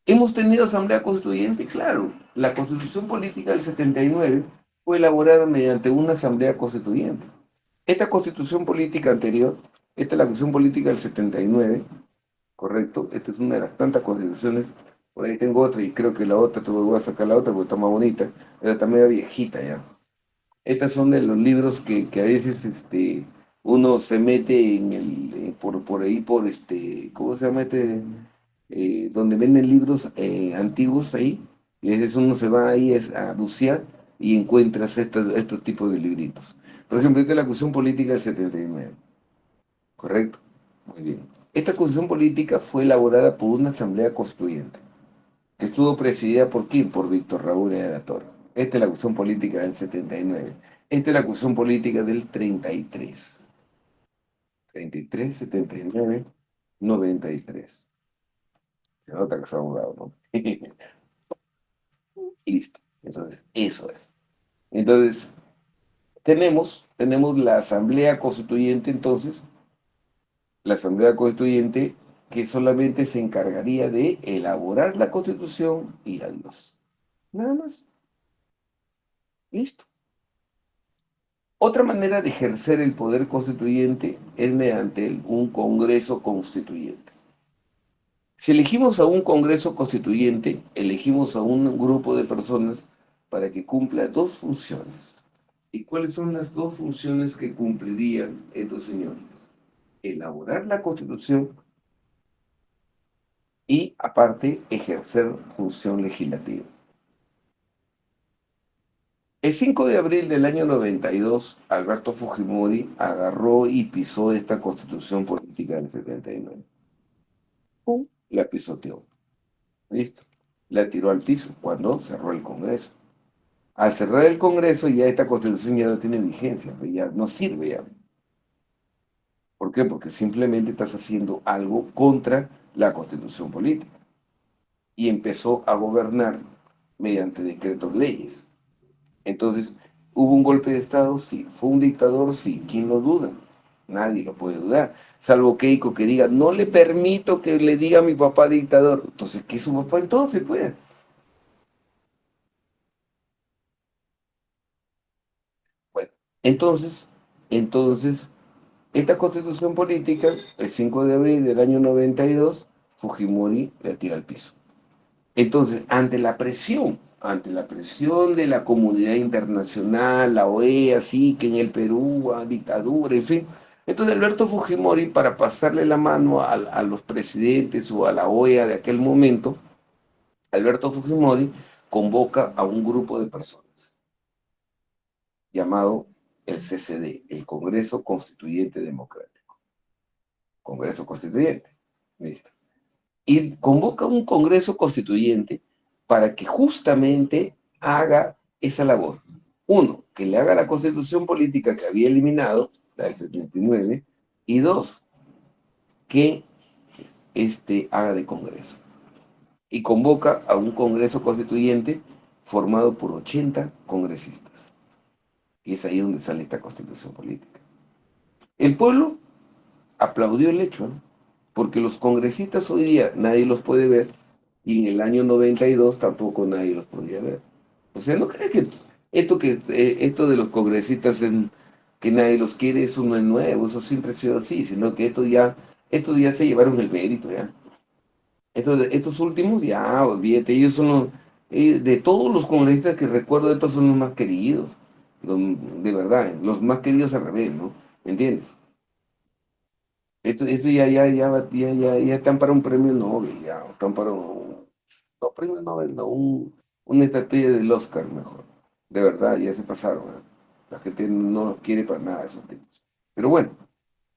Hemos tenido asamblea constituyente, claro. La constitución política del 79 fue elaborada mediante una asamblea constituyente. Esta constitución política anterior, esta es la constitución política del 79, correcto. Esta es una de las tantas constituciones. Por ahí tengo otra y creo que la otra, te voy a sacar la otra porque está más bonita, pero está medio viejita ya. Estas son de los libros que a veces uno se mete por ahí, ¿cómo se llama donde venden libros antiguos ahí, y a veces uno se va ahí a bucear y encuentras estos tipos de libritos. Por ejemplo, esta es la Constitución Política del 79, ¿correcto? Muy bien. Esta Constitución Política fue elaborada por una asamblea constituyente, que estuvo presidida por ¿quién? Por Víctor Raúl de la Torre. Esta es la Constitución Política del 79. Esta es la Constitución Política del 33. 33, 79, 93. Se nota que fue abogado, ¿no? Listo. Entonces, eso es. Entonces, tenemos la Asamblea Constituyente, entonces, la Asamblea Constituyente que solamente se encargaría de elaborar la Constitución y adiós. Nada más. Listo. Otra manera de ejercer el poder constituyente es mediante un Congreso Constituyente. Si elegimos a un Congreso Constituyente, elegimos a un grupo de personas para que cumpla dos funciones. ¿Y cuáles son las dos funciones que cumplirían estos señores? Elaborar la Constitución y, aparte, ejercer función legislativa. El 5 de abril del año 92, Alberto Fujimori agarró y pisó esta Constitución política del 79. ¡Pum! La pisoteó. ¿Listo? La tiró al piso cuando cerró el Congreso. Al cerrar el Congreso, ya esta Constitución ya no tiene vigencia, pues ya no sirve ya. ¿Por qué? Porque simplemente estás haciendo algo contra la Constitución política. Y empezó a gobernar mediante decretos leyes. Entonces, ¿hubo un golpe de Estado? Sí. ¿Fue un dictador? Sí. ¿Quién lo duda? Nadie lo puede dudar. Salvo Keiko que diga, no le permito que le diga a mi papá dictador. Entonces, ¿qué es su papá? Entonces, pues. Bueno, entonces, esta constitución política, el 5 de abril del año 92, Fujimori la tira al piso. Entonces, ante la presión de la comunidad internacional, la OEA, sí, que en el Perú, dictadura, en fin. Entonces, Alberto Fujimori, para pasarle la mano a los presidentes o a la OEA de aquel momento, Alberto Fujimori convoca a un grupo de personas llamado el CCD, el Congreso Constituyente Democrático. Congreso Constituyente. Listo. Y convoca un Congreso Constituyente para que justamente haga esa labor. Uno, que le haga la constitución política que había eliminado, la del 79, y dos, que haga de Congreso. Y convoca a un Congreso Constituyente formado por 80 congresistas. Y es ahí donde sale esta constitución política. El pueblo aplaudió el hecho, ¿no? Porque los congresistas hoy día nadie los puede ver y en el año 92 tampoco nadie los podía ver. O sea, ¿no crees que esto de los congresistas que nadie los quiere, eso no es nuevo, eso siempre ha sido así, sino que estos ya se llevaron el mérito, ya. Estos últimos, ya, olvídate, ellos son de todos los congresistas que recuerdo, estos son los más queridos, de verdad, los más queridos al revés, ¿no? ¿Me entiendes? Esto ya están para un premio Nobel, ya, están para no, premio Nobel, no, una estrategia del Oscar mejor. De verdad, ya se pasaron, ¿eh? La gente no los quiere para nada esos tipos. Pero bueno,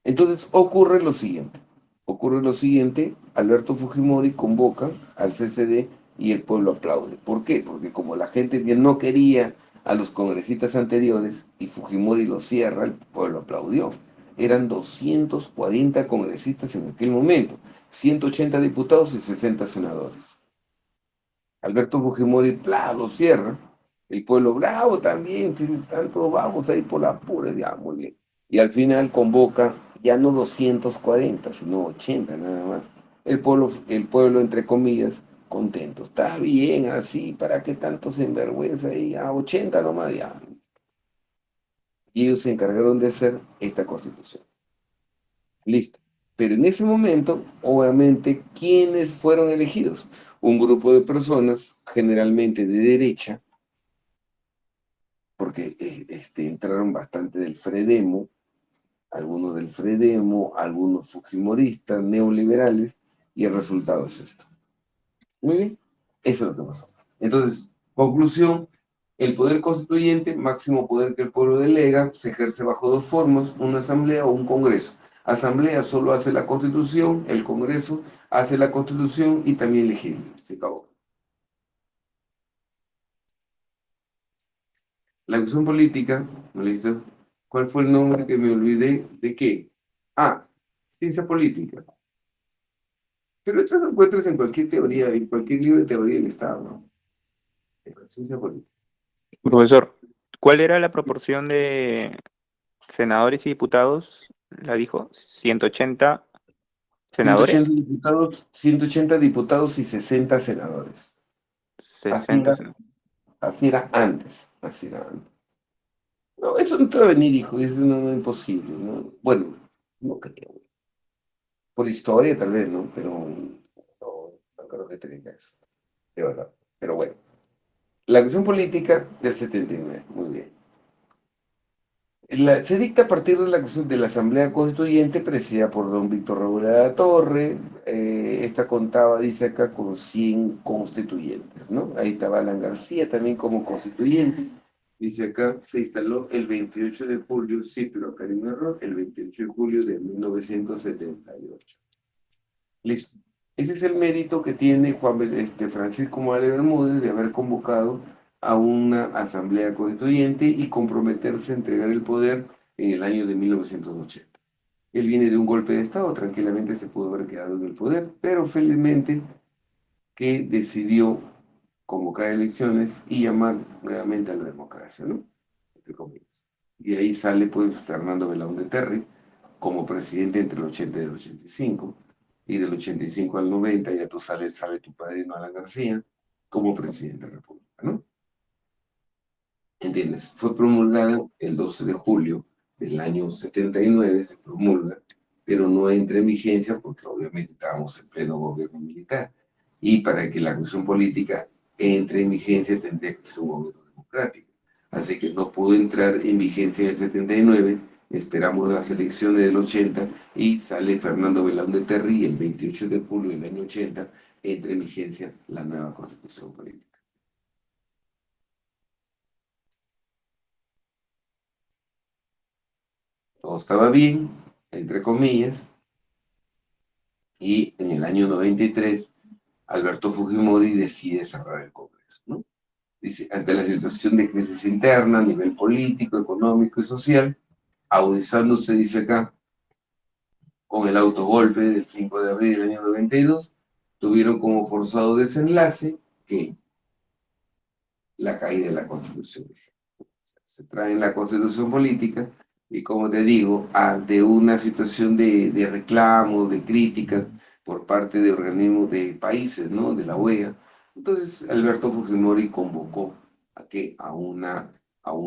entonces ocurre lo siguiente, Alberto Fujimori convoca al CCD y el pueblo aplaude. ¿Por qué? Porque como la gente ya no quería a los congresistas anteriores y Fujimori lo cierra, el pueblo aplaudió. Eran 240 congresistas en aquel momento, 180 diputados y 60 senadores. Alberto Fujimori, lo cierra. El pueblo bravo también, sin tanto vamos ahí por la pura, ya, muy bien. Y al final convoca ya no 240 sino 80 nada más. El pueblo entre comillas, contento. Está bien así, ¿para qué tanto sinvergüenza ahí? A 80 nomás, ya. Y ellos se encargaron de hacer esta constitución. Listo. Pero en ese momento, obviamente, ¿quiénes fueron elegidos? Un grupo de personas, generalmente de derecha, porque entraron bastante del Fredemo, algunos fujimoristas, neoliberales, y el resultado es esto. Muy bien, eso es lo que pasó. Entonces, conclusión, el poder constituyente, máximo poder que el pueblo delega, se ejerce bajo dos formas, una asamblea o un congreso. Asamblea solo hace la constitución, el congreso hace la constitución y también legisla. Se acabó. La acción política, ¿no listo? ¿Cuál fue el nombre que me olvidé? ¿De qué? Ah, ciencia política. Pero esto lo encuentras en cualquier teoría, en cualquier libro de teoría del Estado, ¿no? Ciencia política. Profesor, ¿cuál era la proporción de senadores y diputados? ¿La dijo? ¿180 180 senadores? diputados, 180 diputados y 60 senadores. Así 60 era, senadores. así era antes. Así era antes. No, eso no te va a venir, hijo, eso no es imposible, ¿no? Bueno, no creo. Por historia tal vez, ¿no? Pero no creo que tenga eso, de verdad. Pero bueno, la cuestión política del 79, muy bien. Se dicta a partir de de la Asamblea Constituyente presidida por don Víctor Raúl de la Torre. Esta contaba, dice acá, con 100 constituyentes, ¿no? Ahí estaba Alan García también como constituyente. Dice acá, se instaló el 28 de julio, sí, pero acá hay un error, el 28 de julio de 1978. Listo. Ese es el mérito que tiene Francisco Morales Bermúdez de haber convocado a una asamblea constituyente y comprometerse a entregar el poder en el año de 1980. Él viene de un golpe de Estado, tranquilamente se pudo haber quedado en el poder, pero felizmente que decidió convocar elecciones y llamar nuevamente a la democracia, ¿no? Entre comillas. Y ahí sale pues Fernando Belaúnde Terry como presidente entre el 80 y el 85, y del 85 al 90 ya tú sale tu padrino Alan García como presidente de la República, ¿no? ¿Entiendes? Fue promulgada el 12 de julio del año 79, se promulga, pero no entra en vigencia porque obviamente estábamos en pleno gobierno militar. Y para que la cuestión política entre en vigencia tendría que ser un gobierno democrático. Así que no pudo entrar en vigencia en el 79, esperamos las elecciones del 80 y sale Fernando Belaúnde Terry el 28 de julio del año 80, entra en vigencia la nueva constitución política. Todo estaba bien, entre comillas, y en el año 93 Alberto Fujimori decide cerrar el Congreso, ¿no? Dice, ante la situación de crisis interna a nivel político, económico y social, agudizándose, dice acá, con el autogolpe del 5 de abril del año 92, tuvieron como forzado desenlace que la caída de la Constitución. Se trae la Constitución política y, como te digo, ante una situación de reclamo, de crítica por parte de organismos de países, ¿no? De la OEA, entonces Alberto Fujimori convocó a, que a un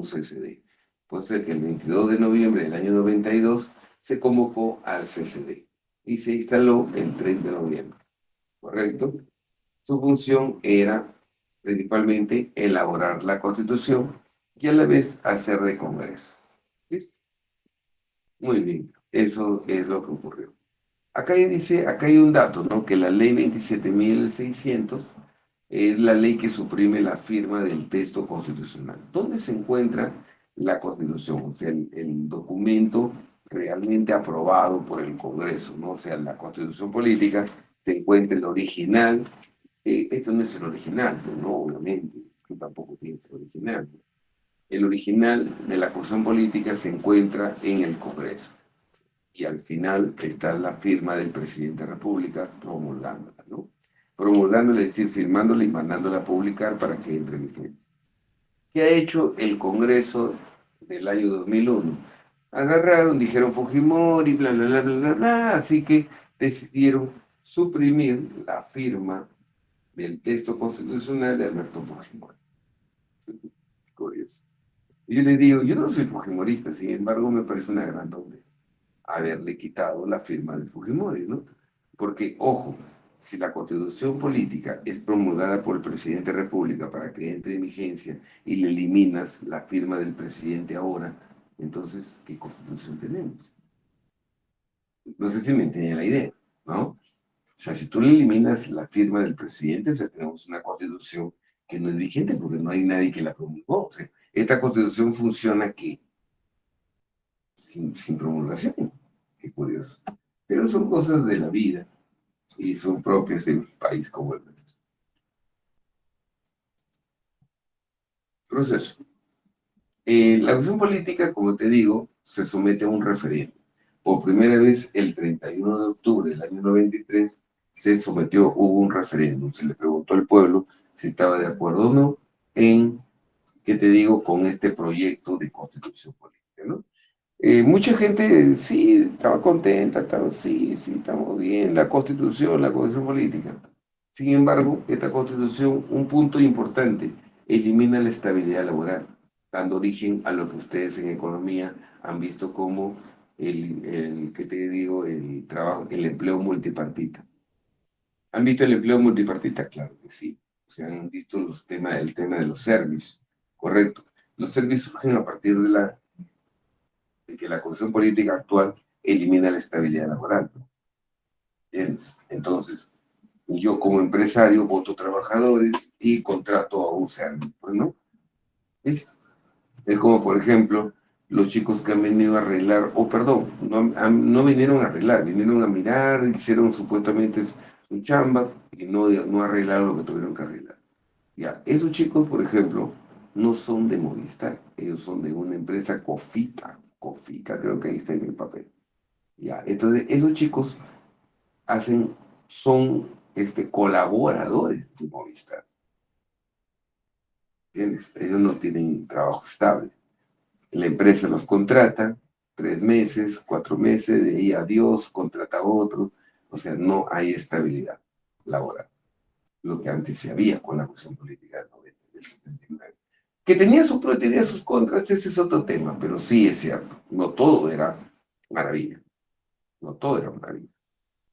CCD. Pues que el 22 de noviembre del año 92 se convocó al CCD y se instaló el 30 de noviembre, ¿correcto? Su función era principalmente elaborar la Constitución y a la vez hacer de Congreso. ¿Listo? Muy bien, eso es lo que ocurrió. Acá dice, acá hay un dato, ¿no? Que la ley 27.600 es la ley que suprime la firma del texto constitucional. ¿Dónde se encuentra la Constitución? O sea, el documento realmente aprobado por el Congreso, ¿no? O sea, la Constitución política se encuentra el original. Esto no es el original, pues, no, obviamente, que tampoco tiene que ser original. El original de la Constitución política se encuentra en el Congreso y al final está la firma del presidente de la República promulgándola, ¿no? Promulgándola, es decir, firmándola y mandándola a publicar para que entre en vigencia. ¿Qué ha hecho el Congreso del año 2001? Agarraron, dijeron Fujimori, bla, bla, bla, bla, bla, bla, así que decidieron suprimir la firma del texto constitucional de Alberto Fujimori. Curioso. Y yo le digo, yo no soy fujimorista, sin embargo me parece una gran doble haberle quitado la firma de Fujimori, ¿no? Porque, ojo, si la constitución política es promulgada por el presidente de la República para que entre en vigencia y le eliminas la firma del presidente ahora, entonces, ¿qué constitución tenemos? No sé si me entiende la idea, ¿no? O sea, si tú le eliminas la firma del presidente, o sea, tenemos una constitución que no es vigente porque no hay nadie que la promulgó. O sea, esta constitución funciona que sin promulgación. Qué curioso. Pero son cosas de la vida y son propias de un país como el nuestro. Proceso. La cuestión política, como te digo, se somete a un referéndum. Por primera vez, el 31 de octubre del año 93, se sometió, hubo un referéndum. Se le preguntó al pueblo si estaba de acuerdo o no en, ¿qué te digo?, con este proyecto de constitución política, ¿no? Mucha gente sí estaba contenta, estaba, sí, sí, estamos bien, la constitución política. Sin embargo, esta constitución, un punto importante, elimina la estabilidad laboral, dando origen a lo que ustedes en economía han visto como ¿qué te digo?, el trabajo, el empleo multipartita. ¿Han visto el empleo multipartita? Claro que sí. Se han visto el tema de los servicios, correcto. Los servicios surgen a partir de que la constitución política actual elimina la estabilidad laboral. ¿Entiendes? Entonces, yo como empresario voto trabajadores y contrato a un servicio, pues, ¿no? ¿Listo? Es como, por ejemplo, los chicos que han venido a arreglar, o perdón, no vinieron a arreglar, vinieron a mirar, hicieron supuestamente su chamba y no arreglaron lo que tuvieron que arreglar. Ya, esos chicos, por ejemplo, no son de Movistar, ellos son de una empresa Cofica, creo que ahí está en el papel. Ya, entonces esos chicos son colaboradores de Movistar. ¿entiendes? Ellos no tienen trabajo estable. La empresa los contrata 3 meses, 4 meses, de ahí adiós, contrata a otro. O sea, no hay estabilidad laboral. Lo que antes se había con la cuestión política del 90, del 79. Que tenía sus pros y tenía sus contras, ese es otro tema, pero sí es cierto. No todo era maravilla. No todo era maravilla.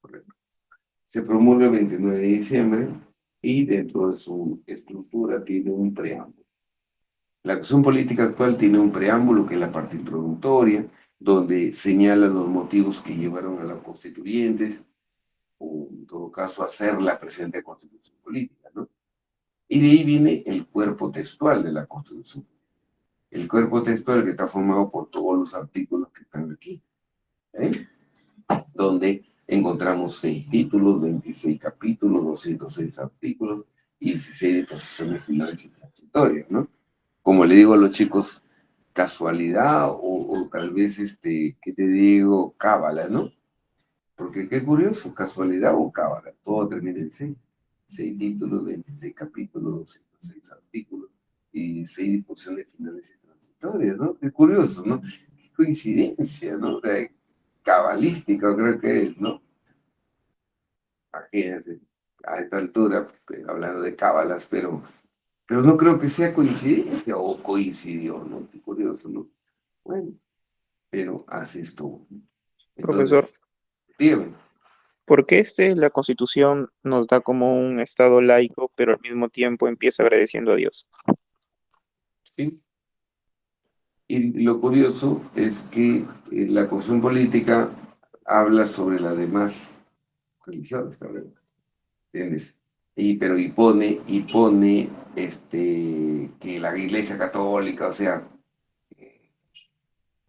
Correcto. Se promulga el 29 de diciembre y dentro de su estructura tiene un preámbulo. La acción política actual tiene un preámbulo que es la parte introductoria, donde señala los motivos que llevaron a los constituyentes, o en todo caso, a hacer la presente constitución política, ¿no? Y de ahí viene el cuerpo textual de la constitución. El cuerpo textual que está formado por todos los artículos que están aquí, ¿eh? Donde encontramos 6 títulos, 26 capítulos, 206 artículos y 16 disposiciones finales y transitorias, ¿no? Como le digo a los chicos, casualidad o tal vez, ¿qué te digo? Cábala, ¿no? Porque qué curioso, casualidad o cábala, todo termina en 6. 6 títulos, 26 capítulos, 206 artículos y 6 disposiciones finales y transitorias, ¿no? Qué curioso, ¿no? Qué coincidencia, ¿no? Cabalística creo que es, ¿no? Imagínense, a esta altura, hablando de cábalas, pero no creo que sea coincidencia o coincidió, ¿no? Qué curioso, ¿no? Bueno, pero así estuvo. Entonces, Profesor, dígame, ¿por qué la Constitución nos da como un Estado laico, pero al mismo tiempo empieza agradeciendo a Dios? ¿sí? Y lo curioso es que la cuestión política habla sobre las demás religiones también, ¿entiendes? Pero y pone que la Iglesia Católica, o sea,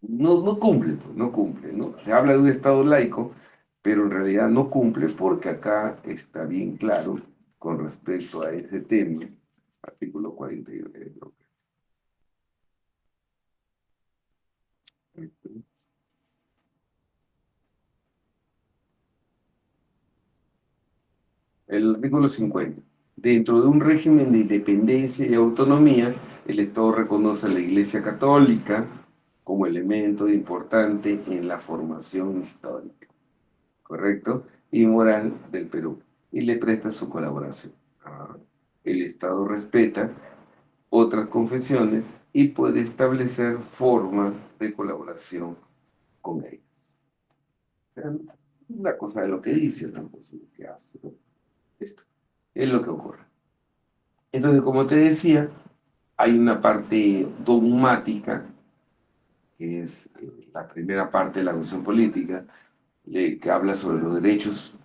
no cumple, pues, no cumple, ¿no? Se habla de un Estado laico, pero en realidad no cumple porque acá está bien claro con respecto a ese tema, artículo 49, creo que. El artículo 50. Dentro de un régimen de independencia y autonomía, el Estado reconoce a la Iglesia Católica como elemento importante en la formación histórica, ¿correcto? Y moral del Perú, y le presta su colaboración. Ah, el Estado respeta otras confesiones y puede establecer formas de colaboración con ellas. O sea, una cosa de lo que dice, otra cosa de lo que hace, ¿no? Esto es lo que ocurre. Entonces, como te decía, hay una parte dogmática, que es la primera parte de la cuestión política, que habla sobre los derechos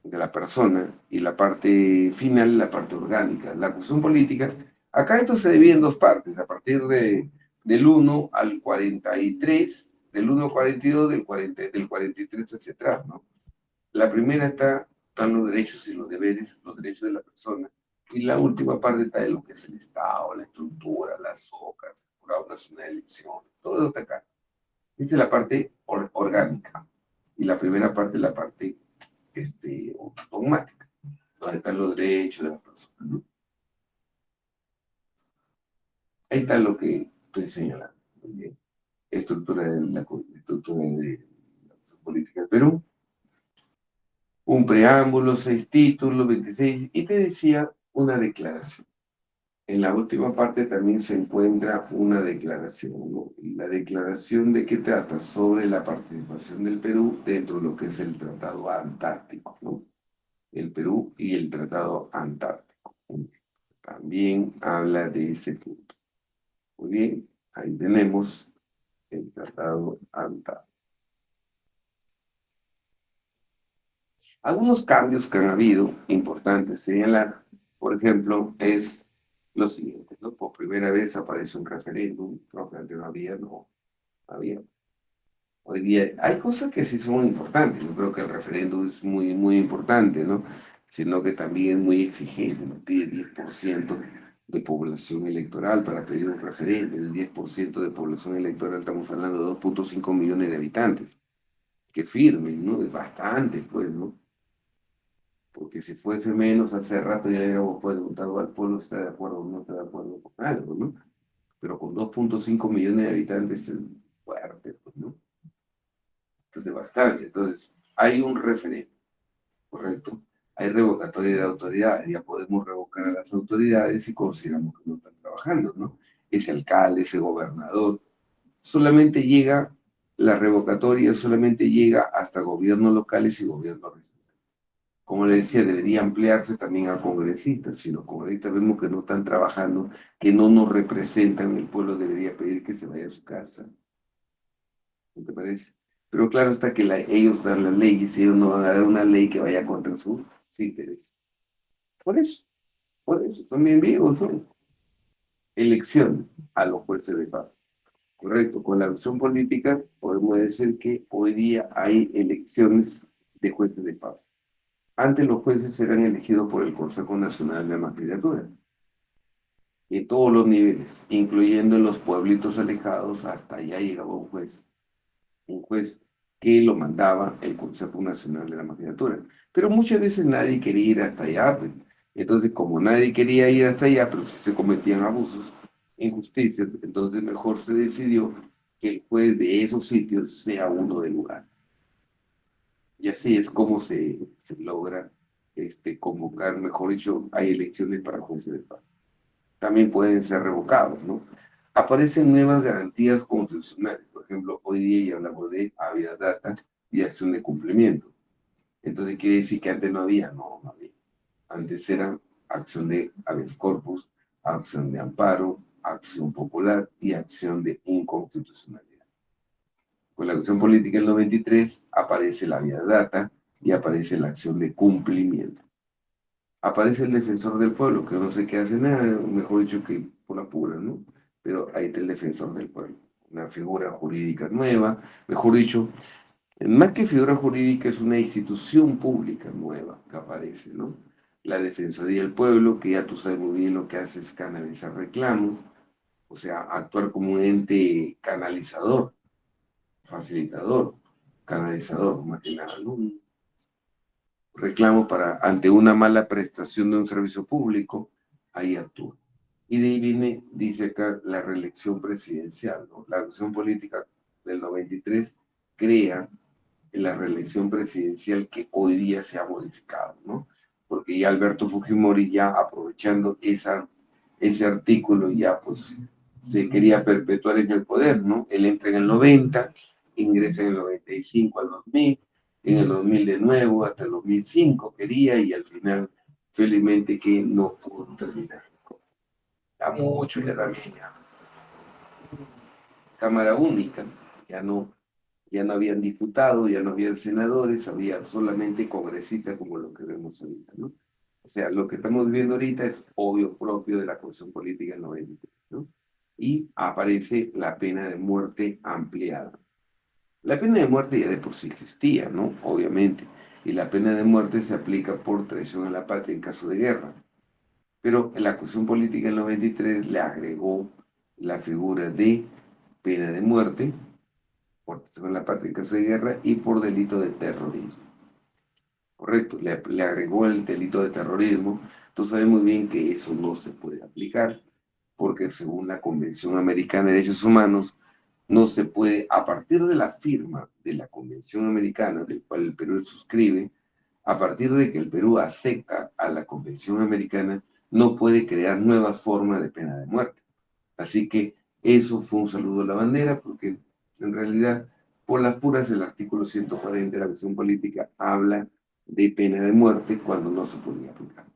de la persona, y la parte final, la parte orgánica. La cuestión política, acá esto se divide en dos partes, a partir del 1 al 43, del 1 al 42, del 43 hacia atrás, ¿no? La primera están los derechos y los deberes, los derechos de la persona. Y la última parte está de lo que es el Estado, la estructura, las hojas, el Jurado Nacional de Elecciones, todo eso está acá. Esa es la parte orgánica. Y la primera parte es la parte dogmática, donde están los derechos de la persona, ¿no? Ahí está lo que estoy señalando. Muy bien. Estructura de la política del Perú. Un preámbulo, 6 títulos, 26, y te decía una declaración. En la última parte también se encuentra una declaración, ¿no? Y la declaración de qué trata sobre la participación del Perú dentro de lo que es el Tratado Antártico, ¿no? El Perú y el Tratado Antártico. También habla de ese punto. Muy bien, ahí tenemos el Tratado Antártico. Algunos cambios que han habido, importantes señalar, por ejemplo, es lo siguiente, ¿no? Por primera vez aparece un referéndum, creo que antes no había. Hoy día hay cosas que sí son importantes, yo creo que el referéndum es muy, muy importante, ¿no? Sino que también es muy exigente, ¿no? Pide 10% de población electoral para pedir un referéndum, el 10% de población electoral, estamos hablando de 2,5 millones de habitantes, que firmen, ¿no? Es bastante, pues, ¿no? porque si fuese menos, hace rato ya hubiéramos preguntado al pueblo si está de acuerdo o no está de acuerdo con algo, ¿no? Pero con 2.5 millones de habitantes es fuerte, pues, ¿no? Entonces, bastante. Entonces, hay un referente, ¿correcto? Hay revocatoria de autoridades, ya podemos revocar a las autoridades si consideramos que no están trabajando, ¿no? Ese alcalde, ese gobernador, solamente llega, la revocatoria solamente llega hasta gobiernos locales y gobiernos regionales. Como le decía, debería ampliarse también a congresistas. Si los congresistas vemos que no están trabajando, que no nos representan, el pueblo debería pedir que se vaya a su casa. ¿No te parece? Pero claro está que ellos dan la ley y si ellos no van a dar una ley que vaya contra sus intereses. Por eso, son bien vivos, ¿no? Elecciones a los jueces de paz. Correcto, con la opción política podemos decir que hoy día hay elecciones de jueces de paz. Antes los jueces eran elegidos por el Consejo Nacional de la Magistratura, en todos los niveles, incluyendo en los pueblitos alejados, hasta allá llegaba un juez que lo mandaba el Consejo Nacional de la Magistratura. Pero muchas veces nadie quería ir hasta allá, pues. Entonces, como nadie quería ir hasta allá, pero si se cometían abusos, injusticias, entonces mejor se decidió que el juez de esos sitios sea uno del lugar. Y así es como se logra convocar, mejor dicho, hay elecciones para jueces de paz. También pueden ser revocados, ¿no? Aparecen nuevas garantías constitucionales. Por ejemplo, hoy día ya hablamos de habeas data y acción de cumplimiento. Entonces, ¿quiere decir que antes no había? No, no había. Antes era acción de habeas corpus, acción de amparo, acción popular y acción de inconstitucionalidad. Con la acción política del 93 aparece la habeas data y aparece la acción de cumplimiento. Aparece el defensor del pueblo, que no sé qué hace nada, mejor dicho que por la pura, ¿no? Pero ahí está el defensor del pueblo, una figura jurídica nueva, mejor dicho, más que figura jurídica es una institución pública nueva que aparece, ¿no? La Defensoría del Pueblo, que ya tú sabes muy bien lo que hace es canalizar reclamos, o sea, actuar como un ente canalizador, facilitador, canalizador, más que nada, ¿no? Reclamo para, ante una mala prestación de un servicio público, ahí actúa. Y de ahí viene, dice acá, la reelección presidencial, ¿no? La acción política del 93 crea la reelección presidencial que hoy día se ha modificado, ¿no? Porque ya Alberto Fujimori, ya aprovechando ese artículo, ya pues se quería perpetuar en el poder, ¿no? Él entra en el 90, ingresa en el 95 al 2000, en el 2000 de nuevo, hasta el 2005 quería, y al final, felizmente que no pudo terminar. Ya mucho, ya también, ya. Cámara única, ya no habían diputados, ya no habían senadores, había solamente congresistas como lo que vemos ahorita, ¿no? O sea, lo que estamos viendo ahorita es obvio propio de la Constitución Política del 93, ¿no? Y aparece la pena de muerte ampliada. La pena de muerte ya de por sí existía, ¿no? Obviamente. Y la pena de muerte se aplica por traición a la patria en caso de guerra. Pero la Constitución Política del 93 le agregó la figura de pena de muerte por traición a la patria en caso de guerra y por delito de terrorismo. Correcto, le agregó el delito de terrorismo. Entonces sabemos bien que eso no se puede aplicar porque según la Convención Americana de Derechos Humanos, no se puede, a partir de la firma de la Convención Americana, del cual el Perú suscribe, a partir de que el Perú acepta a la Convención Americana, no puede crear nuevas formas de pena de muerte. Así que eso fue un saludo a la bandera, porque en realidad, por las puras, el artículo 140 de la Constitución Política habla de pena de muerte cuando no se podía aplicar.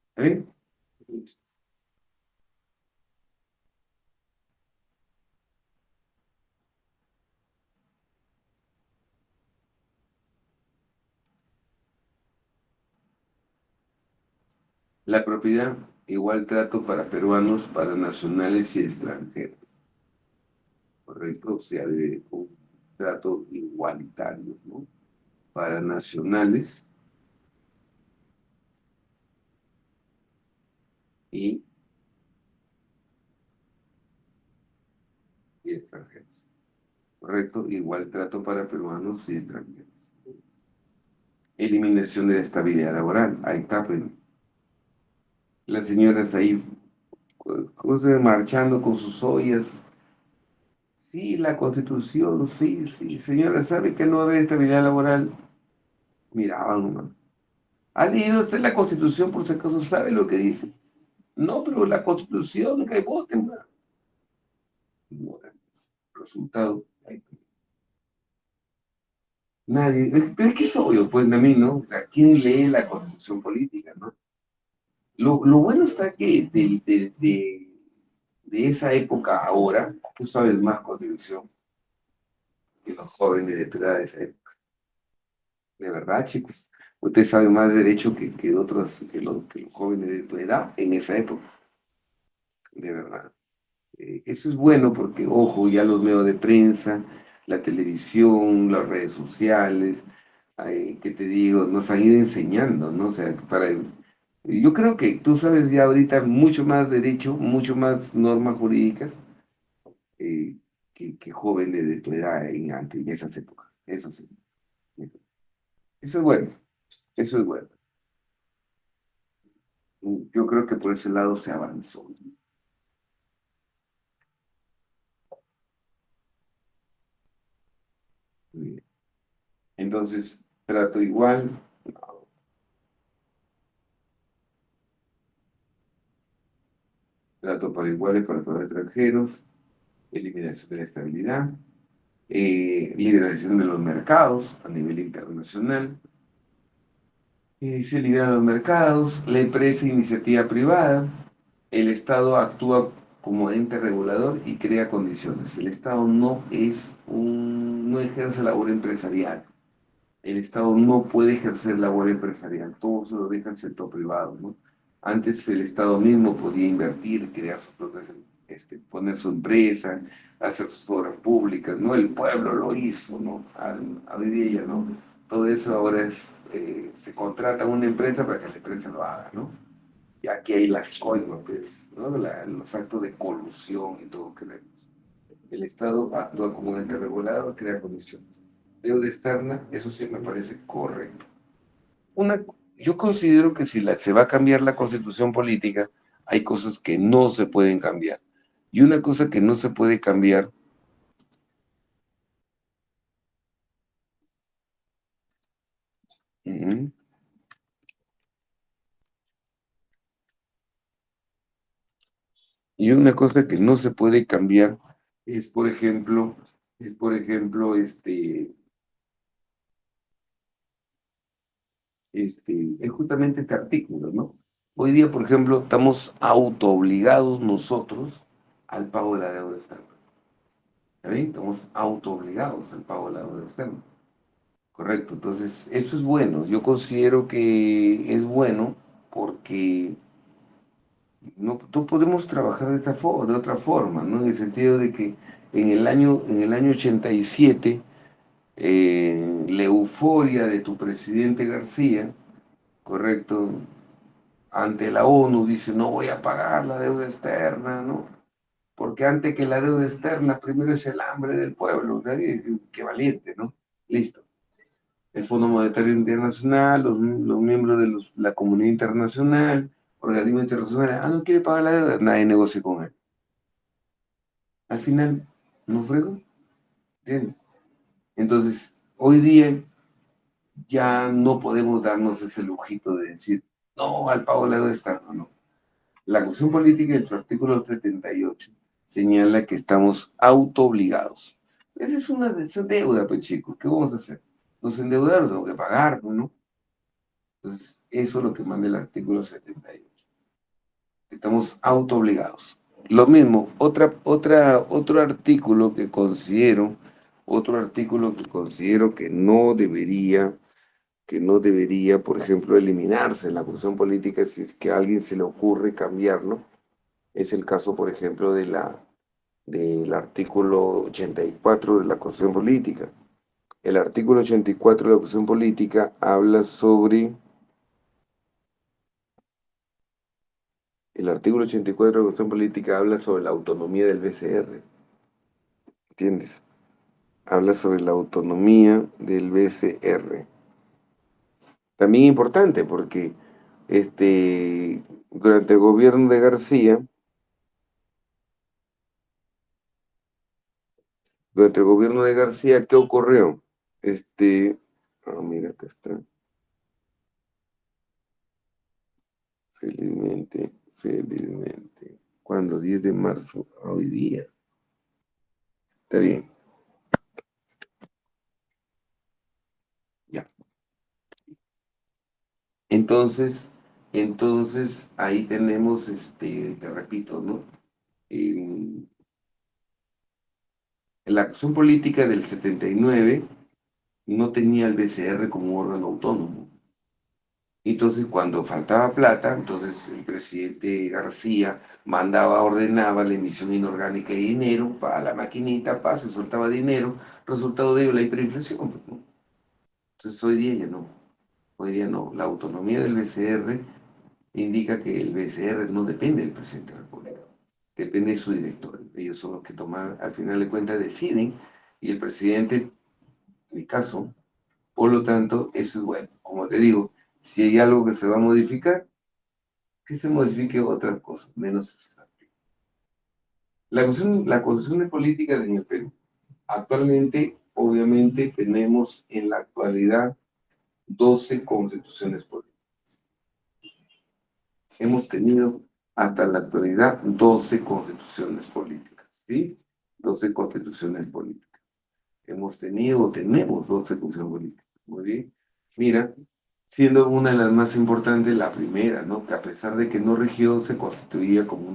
¿Está bien? La propiedad, igual trato para peruanos, para nacionales y extranjeros. Correcto, o sea, de un trato igualitario, ¿no? Para nacionales y, y extranjeros. Correcto, igual trato para peruanos y extranjeros. eliminación de la estabilidad laboral. Ahí está, pues, las señoras ahí marchando con sus ollas. Sí, la Constitución, sí, sí, señora, ¿sabe que no va a haber estabilidad laboral? Miraban, ¿no? ¿Ha leído usted la Constitución por si acaso sabe lo que dice? No, pero la Constitución, que voten, ¿no? Resultado, nadie, es que es obvio, pues, a mí, ¿no? O sea, ¿quién lee la Constitución política, no? Lo bueno está que de esa época a ahora, tú sabes más Constitución que los jóvenes de tu edad de esa época. De verdad, chicos. Usted sabe más derecho que otros, que los jóvenes de tu edad en esa época. De verdad. Eso es bueno porque, ojo, ya los medios de prensa, la televisión, las redes sociales, ¿qué te digo? Nos han ido enseñando, ¿no? O sea, yo creo que tú sabes ya ahorita mucho más derecho, mucho más normas jurídicas eh, que jóvenes de tu edad antes, en esas épocas. Eso sí. Eso es bueno, eso es bueno. Yo creo que por ese lado se avanzó. Muy bien. Entonces, trato igual, trato por iguales para todos los extranjeros, eliminación de la estabilidad, liberación de los mercados a nivel internacional, se liberan los mercados, la empresa e iniciativa privada, el Estado actúa como ente regulador y crea condiciones. El Estado no ejerce labor empresarial. El Estado no puede ejercer labor empresarial, todo se lo deja al sector privado, ¿no? Antes el Estado mismo podía invertir, crear sus propias, poner su empresa, hacer sus obras públicas, ¿no? El pueblo lo hizo, ¿no? A hoy día ya no. Todo eso ahora se contrata a una empresa para que la empresa lo haga, ¿no? Y aquí hay las coimas, pues, ¿no? Los actos de colusión y todo que vemos. El Estado actúa como un ente regulador, crea condiciones. Deuda externa, eso sí me parece correcto. Una, yo considero que si se va a cambiar la constitución política, hay cosas que no se pueden cambiar. Y una cosa que no se puede cambiar, ujú, y una cosa que no se puede cambiar es, es justamente este artículo, ¿no? Hoy día, por ejemplo, estamos autoobligados nosotros al pago de la deuda externa. ¿Está bien? Estamos autoobligados al pago de la deuda externa. Correcto, entonces eso es bueno. Yo considero que es bueno porque no podemos trabajar de otra forma, ¿no? En el sentido de que en el año 87, la euforia de tu presidente García, correcto, ante la ONU dice, no voy a pagar la deuda externa, ¿no? Porque antes que la deuda externa, primero es el hambre del pueblo, ¿no? Qué valiente, ¿no? Listo. El Fondo Monetario Internacional, los miembros de la comunidad internacional, organismos internacionales, no quiere pagar la deuda, nadie negocia con él. Al final, no fregó, ¿entiendes? Entonces, hoy día ya no podemos darnos ese lujito de decir, no, al pago de la deuda externa, no. La Constitución Política, en su artículo 78, señala que estamos autoobligados. Esa es una deuda, pues chicos, ¿qué vamos a hacer? Nos endeudaron, tengo que pagar, pues, ¿no? Entonces, eso es lo que manda el artículo 78. Estamos autoobligados. Lo mismo, otro artículo que considero que no debería, por ejemplo, eliminarse en la Constitución Política si es que a alguien se le ocurre cambiarlo, es el caso, por ejemplo, del artículo 84 de la Constitución Política. El artículo 84 de la Constitución Política habla sobre El artículo 84 de la Constitución Política habla sobre la autonomía del BCR, ¿entiendes? Habla sobre la autonomía del BCR. También importante porque durante el gobierno de García, ¿qué ocurrió? Mira, acá está. Felizmente, felizmente. ¿Cuándo? 10 de marzo, hoy día. Está bien, ya. Entonces, ahí tenemos, te repito, ¿no? En la acción política del 79 no tenía el BCR como órgano autónomo. Entonces, cuando faltaba plata, entonces el presidente García ordenaba la emisión inorgánica de dinero para la maquinita, se soltaba dinero, resultado de ello la hiperinflación, pues, ¿no? Entonces, hoy día ya no, hoy día no. La autonomía del BCR indica que el BCR no depende del presidente de la República, depende de su director. Ellos son los que toman, al final de cuentas, deciden, y el presidente, en mi caso, por lo tanto, eso es bueno. Como te digo, si hay algo que se va a modificar, que se modifique otras cosas, menos eso. La constitución de política de el Perú. Actualmente, obviamente, tenemos en la actualidad 12 constituciones políticas. Hemos tenido hasta la actualidad 12 constituciones políticas, ¿sí? 12 constituciones políticas. Hemos tenido o tenemos 12 constituciones políticas. Muy bien. Mira, siendo una de las más importantes, la primera, ¿no? Que a pesar de que no rigió, se constituía como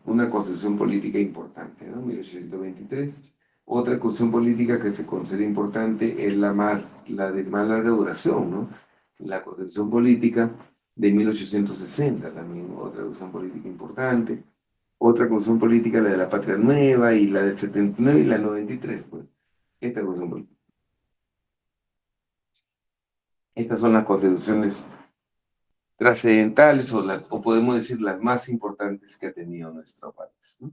una constitución política importante, ¿no? 1823. Otra constitución política que se considera importante es la de más larga duración, ¿no? La constitución política de 1860, también otra constitución política importante. Otra constitución política, la de la Patria Nueva, y la del 79 y la 93, pues. Esta constitución política. Estas son las constituciones trascendentales o podemos decir las más importantes que ha tenido nuestro país, ¿no?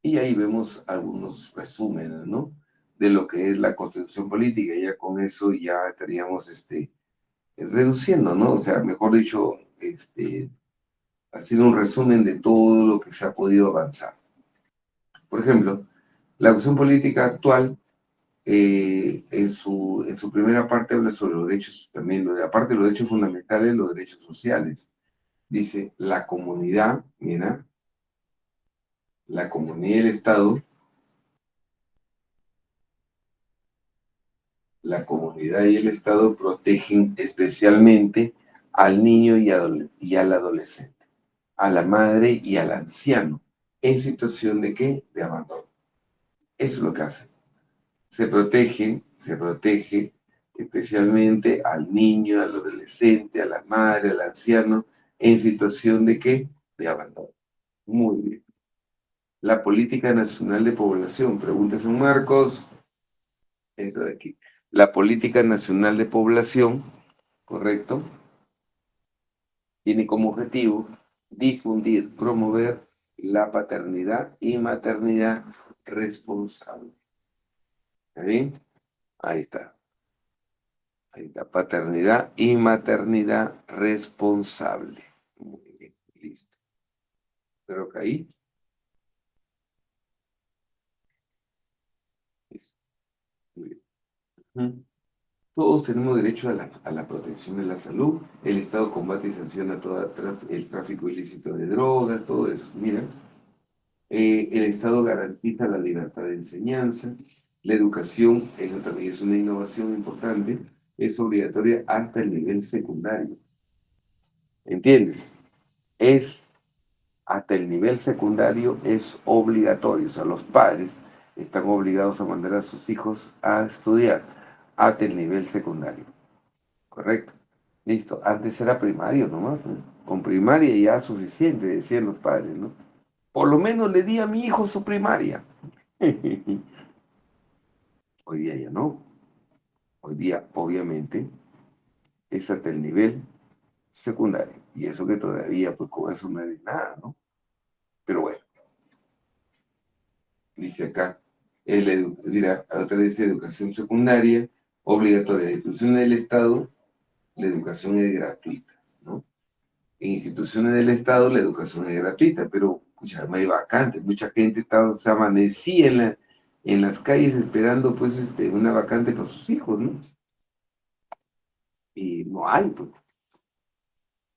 Y ahí vemos algunos resúmenes, ¿no? De lo que es la constitución política, y ya con eso ya estaríamos reduciendo, ¿no? O sea, mejor dicho, haciendo un resumen de todo lo que se ha podido avanzar. Por ejemplo, la constitución política actual, en su primera parte habla sobre los derechos, también, aparte de los derechos fundamentales, los derechos sociales. Dice, la comunidad, mira, la comunidad y el Estado, protegen especialmente al niño y al adolescente, a la madre y al anciano, en situación de ¿qué? De abandono. Eso es lo que hace. Se protege especialmente al niño, al adolescente, a la madre, al anciano, en situación de ¿qué? De abandono. Muy bien. La política nacional de población, pregunta San Marcos, eso de aquí. La política nacional de población, correcto, tiene como objetivo difundir, promover la paternidad y maternidad responsable. ¿Está bien? Ahí está. Ahí está, paternidad y maternidad responsable. Muy bien, listo. Espero que ahí. Listo. Muy bien. Ujú. Todos tenemos derecho a la protección de la salud. El Estado combate y sanciona todo el tráfico ilícito de drogas, todo eso. Mira, el Estado garantiza la libertad de enseñanza. La educación, eso también es una innovación importante, es obligatoria hasta el nivel secundario. ¿Entiendes? Es hasta el nivel secundario es obligatorio. O sea, los padres están obligados a mandar a sus hijos a estudiar hasta el nivel secundario. ¿Correcto? Listo. Antes era primario nomás, ¿no? Con primaria ya suficiente, decían los padres, ¿no? Por lo menos le di a mi hijo su primaria. Hoy día ya no. Hoy día, obviamente, es hasta el nivel secundario. Y eso que todavía, pues con eso no es nada, ¿no? Pero bueno, dice acá. A través de educación secundaria, obligatoria. La institución del Estado, la educación es gratuita, ¿no? En instituciones del Estado la educación es gratuita, pero ya no hay vacantes. Mucha gente se amanecía en las calles esperando pues una vacante para sus hijos, ¿no? Y no hay, pues.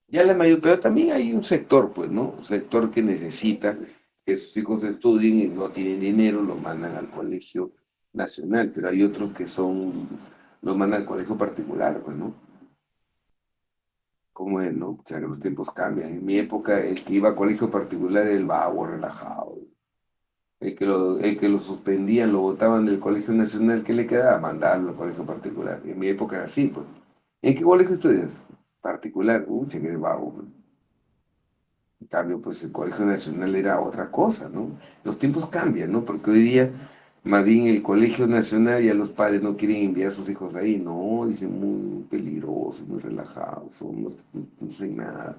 Ya la mayor, pero también hay un sector, pues, ¿no? Un sector que necesita que sus hijos estudien y no tienen dinero, lo mandan al colegio nacional, pero hay otros que los mandan al colegio particular, pues, ¿no? Como es, ¿no? O sea, que los tiempos cambian. En mi época, el que iba a colegio particular era el vago, relajado. El que lo suspendían, lo botaban del colegio nacional, ¿qué le quedaba? Mandarlo al colegio particular. En mi época era así, pues. ¿En qué colegio estudias? Particular. Uy, se ve vago, pues. En cambio, pues el Colegio Nacional era otra cosa, ¿no? Los tiempos cambian, ¿no? Porque hoy día, más bien el Colegio Nacional ya los padres no quieren enviar a sus hijos ahí, no, dicen muy peligroso, muy relajado, no sé nada.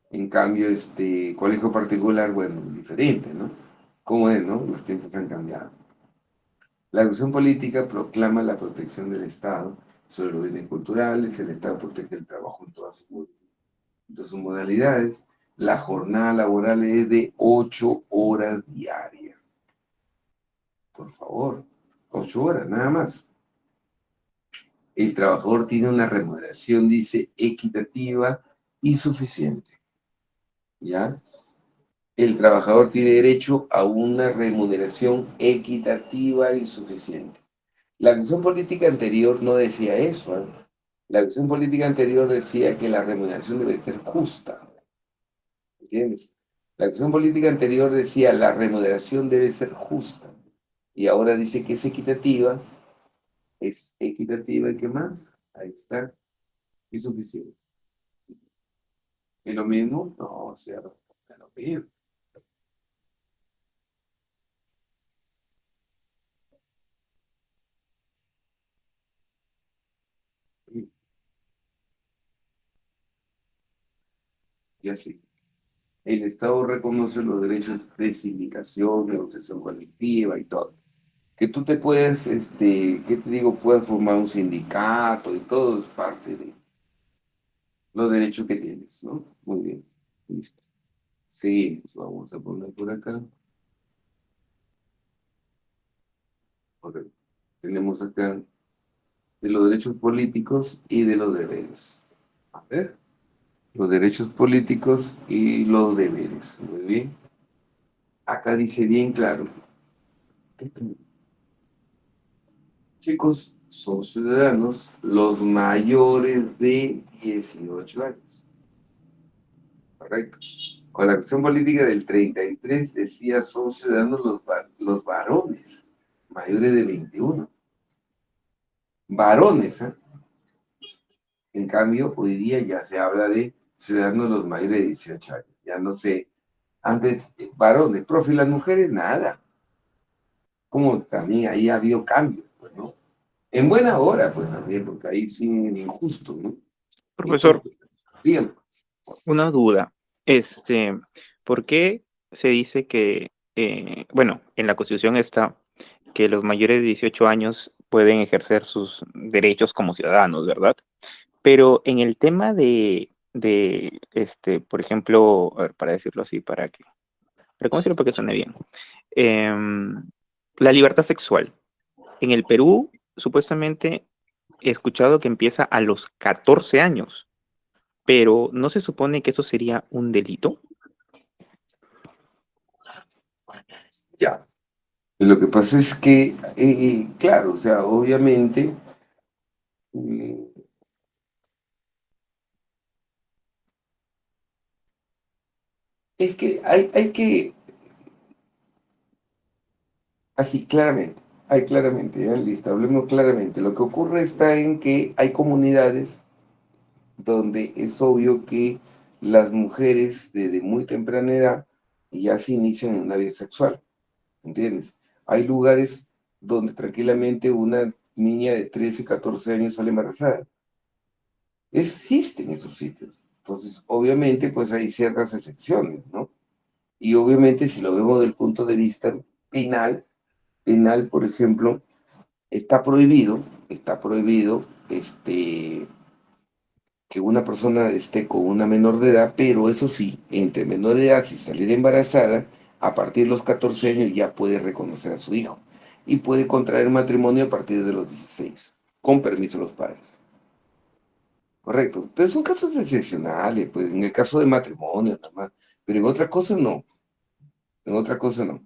En cambio, colegio particular, bueno, diferente, ¿no? ¿Cómo es, no? Los tiempos han cambiado. La educación política proclama la protección del Estado sobre los bienes culturales, el Estado protege el trabajo en sus modalidades. La jornada laboral es de 8 horas diarias. Por favor, 8 horas, nada más. El trabajador tiene una remuneración, dice, equitativa y suficiente. ¿Ya? El trabajador tiene derecho a una remuneración equitativa y suficiente. La acción política anterior no decía eso, ¿eh? La acción política anterior decía que la remuneración debe ser justa. ¿Entiendes? La acción política anterior decía la remuneración debe ser justa. Y ahora dice que es equitativa y qué más. Ahí está. Y suficiente. ¿Es lo mismo? No, o sea, no es lo mismo. Y así. El Estado reconoce los derechos de sindicación, negociación colectiva y todo. Que tú te puedes, ¿qué te digo? Puedas formar un sindicato y todo es parte de los derechos que tienes, ¿no? Muy bien. Listo. Seguimos. Vamos a poner por acá. Ok. Tenemos acá de los derechos políticos y de los deberes. A ver. Los derechos políticos y los deberes. Muy bien. Acá dice bien claro. Chicos, son ciudadanos los mayores de 18 años. Correcto. Con la acción política del 33 decía son ciudadanos los varones mayores de 21. Varones, ¿eh? En cambio, hoy día ya se habla de ciudadanos los mayores de 18 años. Ya no sé. Antes, varones, profe, y las mujeres, nada. Como también ahí ha habido cambios, pues, ¿no? En buena hora, pues también, porque ahí sí es injusto, ¿no? Profesor, Injusto. Dígame. una duda. Este, ¿Por qué se dice que, bueno, en la Constitución está que los mayores de 18 años pueden ejercer sus derechos como ciudadanos, ¿verdad? Pero en el tema por ejemplo, a ver, para decirlo así, para cómo decirlo para que suene bien, Em, la libertad sexual. En el Perú, supuestamente, he escuchado que empieza a los 14 años, pero ¿no se supone que eso sería un delito? Ya. Lo que pasa es que, claro, o sea, obviamente, mm, es que hay que, así claramente, hay claramente, ya listo, hablemos claramente. Lo que ocurre está en que hay comunidades donde es obvio que las mujeres desde muy temprana edad ya se inician en una vida sexual, ¿entiendes? Hay lugares donde tranquilamente una niña de 13, 14 años sale embarazada. Existen esos sitios. Entonces, obviamente, pues hay ciertas excepciones, ¿no? Y obviamente, si lo vemos del punto de vista penal, penal, por ejemplo, está prohibido, que una persona esté con una menor de edad, pero eso sí, entre menor de edad, si saliera embarazada, a partir de los 14 años ya puede reconocer a su hijo y puede contraer matrimonio a partir de los 16, con permiso de los padres. Correcto. Pero son casos excepcionales, pues en el caso de matrimonio nada más, pero en otra cosa no, en otra cosa no.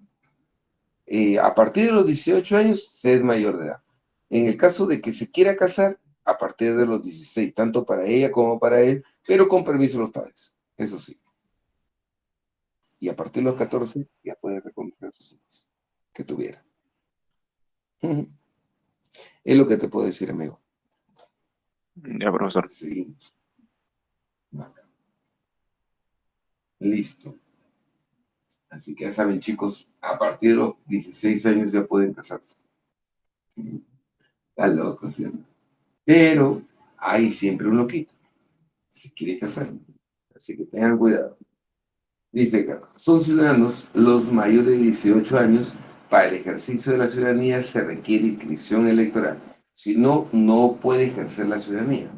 A partir de los 18 años, se es mayor de edad. En el caso de que se quiera casar, a partir de los 16, tanto para ella como para él, pero con permiso de los padres, eso sí. Y a partir de los 14, ya puede reconocer a sus hijos que tuviera. Ujú. Es lo que te puedo decir, amigo. Ya, profesor. Seguimos. Listo. Así que ya saben, chicos, a partir de los 16 años ya pueden casarse. Está loco, ¿sí? Pero hay siempre un loquito, si quiere casar. Así que tengan cuidado. Dice acá, son ciudadanos los mayores de 18 años. Para el ejercicio de la ciudadanía se requiere inscripción electoral. Si no, no puede ejercer la ciudadanía.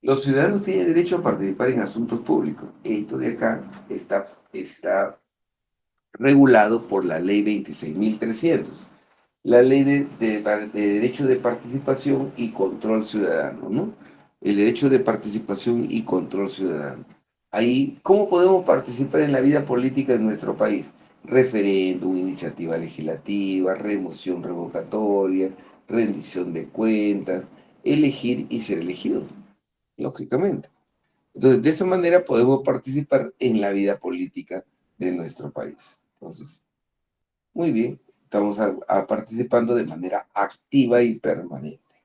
Los ciudadanos tienen derecho a participar en asuntos públicos. Esto de acá está regulado por la ley 26.300, la ley de derecho de participación y control ciudadano, ¿no? El derecho de participación y control ciudadano. Ahí, ¿cómo podemos participar en la vida política de nuestro país? Referéndum, iniciativa legislativa, remoción revocatoria, rendición de cuentas, elegir y ser elegido, lógicamente. Entonces, de esa manera podemos participar en la vida política de nuestro país. Entonces, muy bien, estamos participando de manera activa y permanente.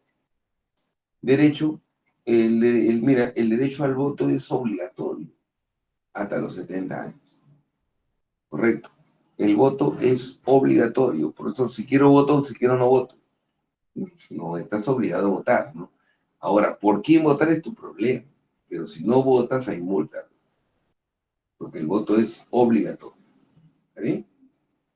Derecho, mira, el derecho al voto es obligatorio hasta los 70 años, correcto. El voto es obligatorio, por eso si quiero voto, si quiero no voto. No estás obligado a votar, ¿no? Ahora, ¿por quién votar es tu problema? Pero si no votas, hay multa, porque el voto es obligatorio, ¿está bien?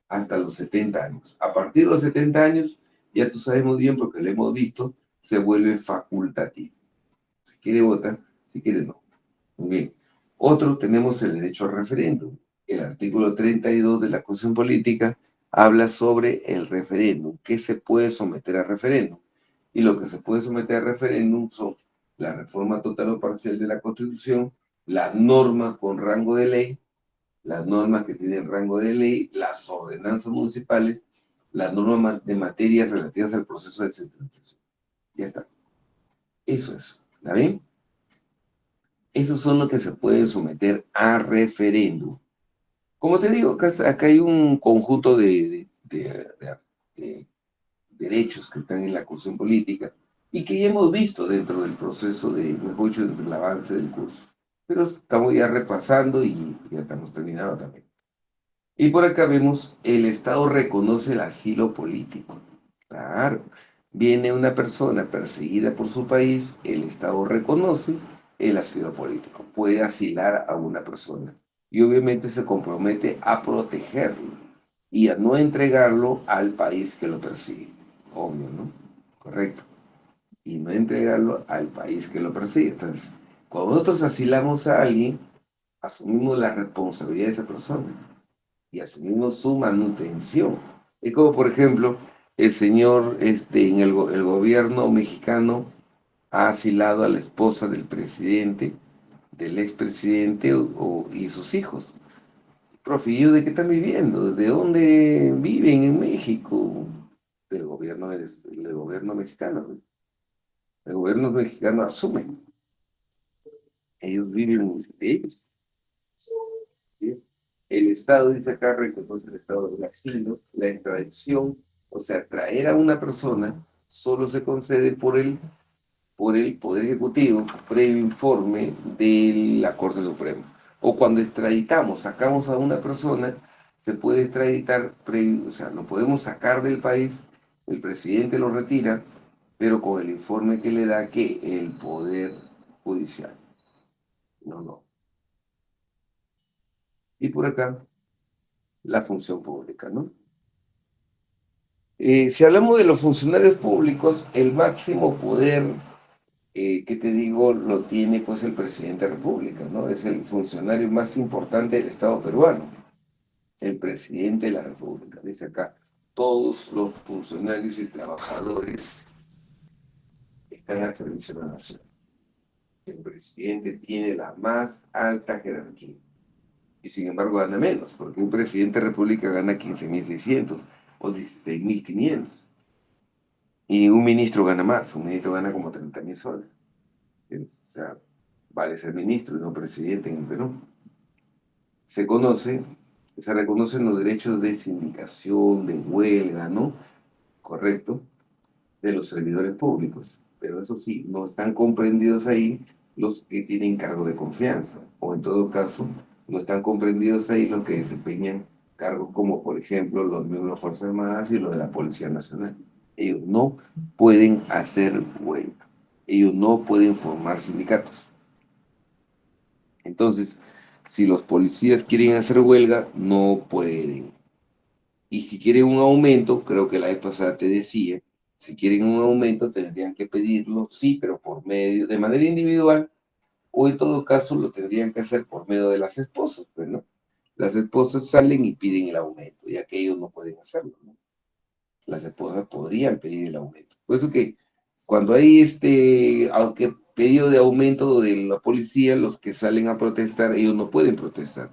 Hasta los 70 años. A partir de los 70 años, ya tú sabes muy bien, porque lo hemos visto, se vuelve facultativo. Si quiere votar, si quiere no. Muy bien. Otro, tenemos el derecho al referéndum. El artículo 32 de la Constitución Política habla sobre el referéndum, qué se puede someter a referéndum. Y lo que se puede someter a referéndum son la reforma total o parcial de la Constitución, las normas con rango de ley, las normas que tienen rango de ley, las ordenanzas municipales, las normas de materias relativas al proceso de descentralización. Ya está. Eso es. ¿Está bien? Esos son los que se pueden someter a referéndum. Como te digo, acá hay un conjunto de derechos que están en la Constitución Política y que ya hemos visto dentro del proceso mejor dicho, dentro del avance del curso. Pero estamos ya repasando y ya estamos terminando también. Y por acá vemos, el Estado reconoce el asilo político. Claro, viene una persona perseguida por su país, el Estado reconoce el asilo político. Puede asilar a una persona. Y obviamente se compromete a protegerlo y a no entregarlo al país que lo persigue. Obvio, ¿no? Correcto. Y no entregarlo al país que lo persigue. Entonces, cuando nosotros asilamos a alguien, asumimos la responsabilidad de esa persona y asumimos su manutención. Es como, por ejemplo, el señor en el gobierno mexicano ha asilado a la esposa del presidente, del expresidente y sus hijos. Profe, ¿y ellos de qué están viviendo? ¿De dónde viven en México? Del gobierno mexicano, ¿no? El gobierno mexicano asume. Ellos viven de ellos. ¿Sí es? El Estado, dice acá, reconoce el Estado del asilo, la extradición, o sea, traer a una persona solo se concede por el Poder Ejecutivo, previo informe de la Corte Suprema. O cuando extraditamos, sacamos a una persona, se puede extraditar, o sea, lo podemos sacar del país, el presidente lo retira, pero con el informe que le da que el Poder Judicial. No, no. Y por acá, la función pública, ¿no? Si hablamos de los funcionarios públicos, el máximo poder, ¿qué te digo? Lo tiene pues el presidente de la República, ¿no? Es el funcionario más importante del Estado peruano, el presidente de la República. Dice acá, todos los funcionarios y trabajadores están al servicio de la nación. El presidente tiene la más alta jerarquía y sin embargo gana menos, porque un presidente de la República gana 15.600 o 16.500 y un ministro gana más, un ministro gana como 30.000 soles. O sea, vale ser ministro y no presidente en el Perú. Se conoce, se reconocen los derechos de sindicación, de huelga, ¿no? Correcto, de los servidores públicos. Pero eso sí, no están comprendidos ahí los que tienen cargo de confianza, o en todo caso, no están comprendidos ahí los que desempeñan cargos como, por ejemplo, los miembros de las Fuerzas Armadas y los de la Policía Nacional. Ellos no pueden hacer huelga. Ellos no pueden formar sindicatos. Entonces, si los policías quieren hacer huelga, no pueden. Y si quieren un aumento, creo que la vez pasada te decía, si quieren un aumento tendrían que pedirlo, sí, pero por medio, de manera individual, o en todo caso lo tendrían que hacer por medio de las esposas, pues, ¿no? Las esposas salen y piden el aumento, ya que ellos no pueden hacerlo, ¿no? Las esposas podrían pedir el aumento. Por eso que cuando hay aunque pedido de aumento de la policía, los que salen a protestar, ellos no pueden protestar.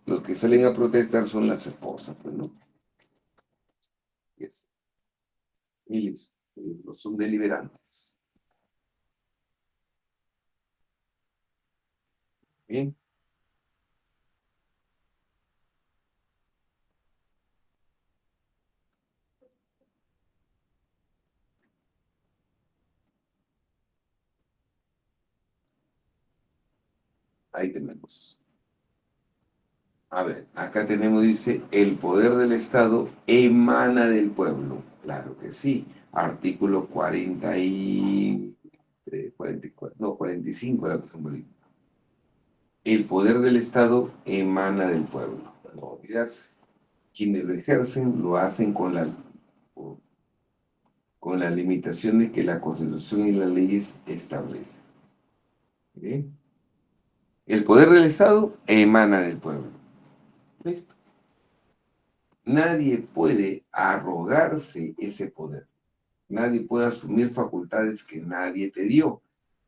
Los que salen a protestar son las esposas, pues, ¿no? Yes. Ellos no son deliberantes. Bien, ahí tenemos. A ver, acá tenemos, dice, el poder del Estado emana del pueblo. Claro que sí. Artículo 44, no, 45 de la Constitución Política. El poder del Estado emana del pueblo. No olvidarse. Quienes lo ejercen lo hacen con las limitaciones que la Constitución y las leyes establecen. ¿Bien? El poder del Estado emana del pueblo. ¿Listo? Nadie puede arrogarse ese poder. Nadie puede asumir facultades que nadie te dio.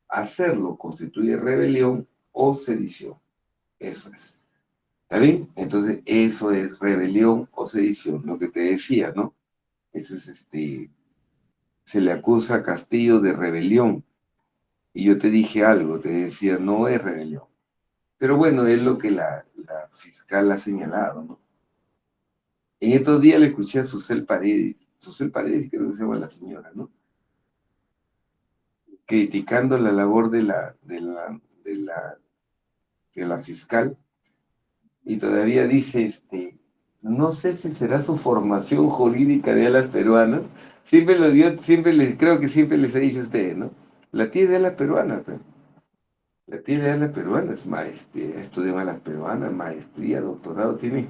Hacerlo constituye rebelión o sedición. Eso es. ¿Está bien? Entonces, eso es rebelión o sedición, lo que te decía, ¿no? Ese es se le acusa a Castillo de rebelión. Y yo te dije algo, te decía, no es rebelión. Pero bueno, es lo que la fiscal ha señalado, ¿no? En estos días le escuché a Susel Paredes creo que se llama la señora, ¿no? Criticando la labor de la fiscal y todavía dice, no sé si será su formación jurídica de alas peruanas, siempre lo dio, creo que siempre les he dicho a ustedes, ¿no? La tiene de alas peruanas, pero la tiene de alas peruanas, maestría, estudió alas peruanas, maestría, doctorado, tiene.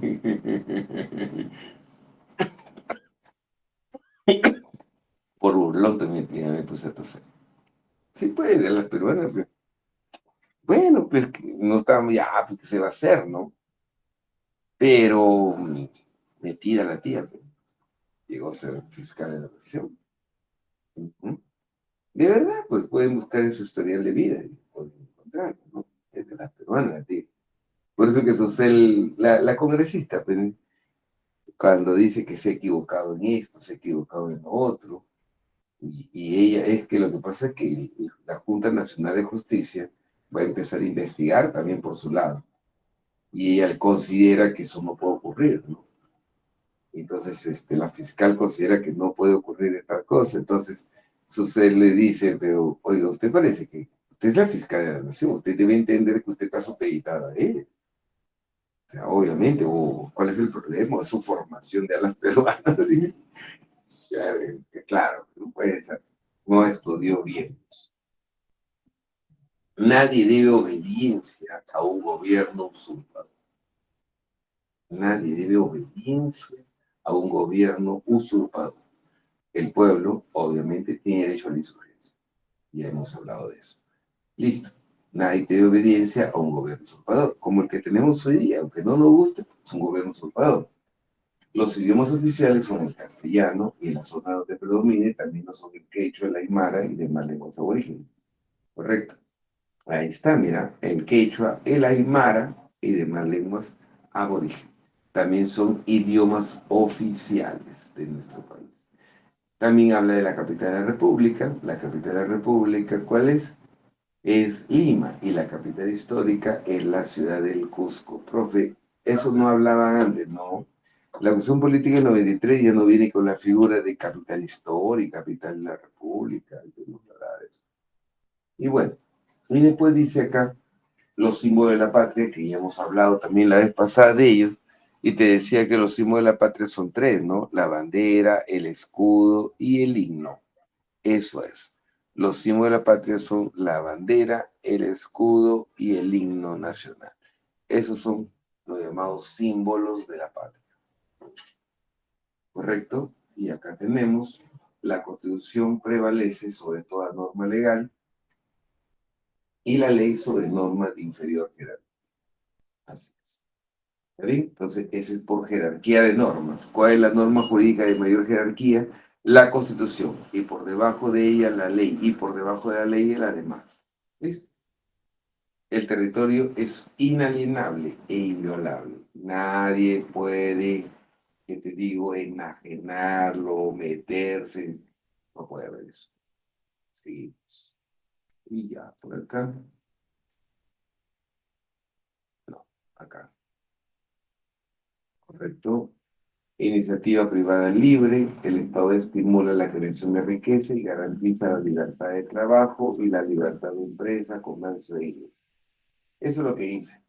Por burlón también me puse a toser. Sí, pues, de las peruanas, pero bueno, pues que no estábamos ya, pues que se va a hacer, ¿no? Pero metida la tía, pues, llegó a ser fiscal de la prisión. Ujú. De verdad, pues pueden buscar en su historial de vida y pueden encontrar, ¿no? Es de las peruanas, tío. Por eso que Susel, la congresista, pues, cuando dice que se ha equivocado en esto, se ha equivocado en lo otro, y ella, es que lo que pasa es que la Junta Nacional de Justicia va a empezar a investigar también por su lado, y ella considera que eso no puede ocurrir, ¿no? Entonces, la fiscal considera que no puede ocurrir tal cosa. Entonces, Susel le dice, pero, oiga, usted parece que usted es la fiscal de la nación, usted debe entender que usted está supeditada a él. O sea, obviamente, ¿cuál es el problema? Es su formación de alas peruanas. Claro, no puede ser. No estudió bien. Nadie debe obediencia a un gobierno usurpador. Nadie debe obediencia a un gobierno usurpador. El pueblo, obviamente, tiene derecho a la insurgencia. Ya hemos hablado de eso. Listo. Nadie te da obediencia a un gobierno usurpador, como el que tenemos hoy día, aunque no nos guste, es un gobierno usurpador. Los idiomas oficiales son el castellano y en la zona donde predomine también no son el quechua, el aymara y demás lenguas aborígenes. Correcto. Ahí está, mira, el quechua, el aymara y demás lenguas aborígenes. También son idiomas oficiales de nuestro país. También habla de la capital de la República. La capital de la República, ¿cuál es? Es Lima. Y la capital histórica es la ciudad del Cusco. Profe, eso no hablaban antes, ¿no? La Constitución Política del 93 ya no viene con la figura de capital histórica, capital de la República. No habla de eso. Y bueno, y después dice acá los símbolos de la patria, que ya hemos hablado también la vez pasada de ellos, y te decía que los símbolos de la patria son tres, ¿no? La bandera, el escudo y el himno. Eso es. Los símbolos de la patria son la bandera, el escudo y el himno nacional. Esos son los llamados símbolos de la patria. ¿Correcto? Y acá tenemos, la Constitución prevalece sobre toda norma legal y la ley sobre normas de inferior jerarquía. Así es. ¿Está bien? Entonces, ese es por jerarquía de normas. ¿Cuál es la norma jurídica de mayor jerarquía? La Constitución. Y por debajo de ella la ley. Y por debajo de la ley la demás. ¿Listo? El territorio es inalienable e inviolable. Nadie puede, que te digo, enajenarlo, meterse. No puede haber eso. Seguimos. Y ya, por acá. No, acá. Correcto. Iniciativa privada libre, el Estado estimula la creación de riqueza y garantiza la libertad de trabajo y la libertad de empresa, comercio e ingreso. Eso es lo que dice.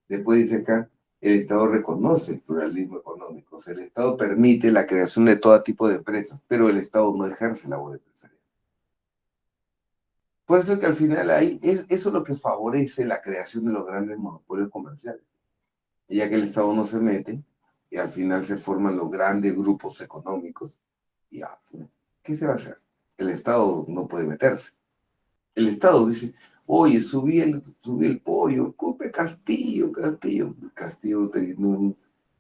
Después dice acá, el Estado reconoce el pluralismo económico. O sea, el Estado permite la creación de todo tipo de empresas, pero el Estado no ejerce la labor empresarial. Por eso es que al final eso es lo que favorece la creación de los grandes monopolios comerciales. Y ya que el Estado no se mete, y al final se forman los grandes grupos económicos, y ya, ¿qué se va a hacer? El Estado no puede meterse. El Estado dice, oye, subí el pollo, culpe Castillo, Castillo. Castillo,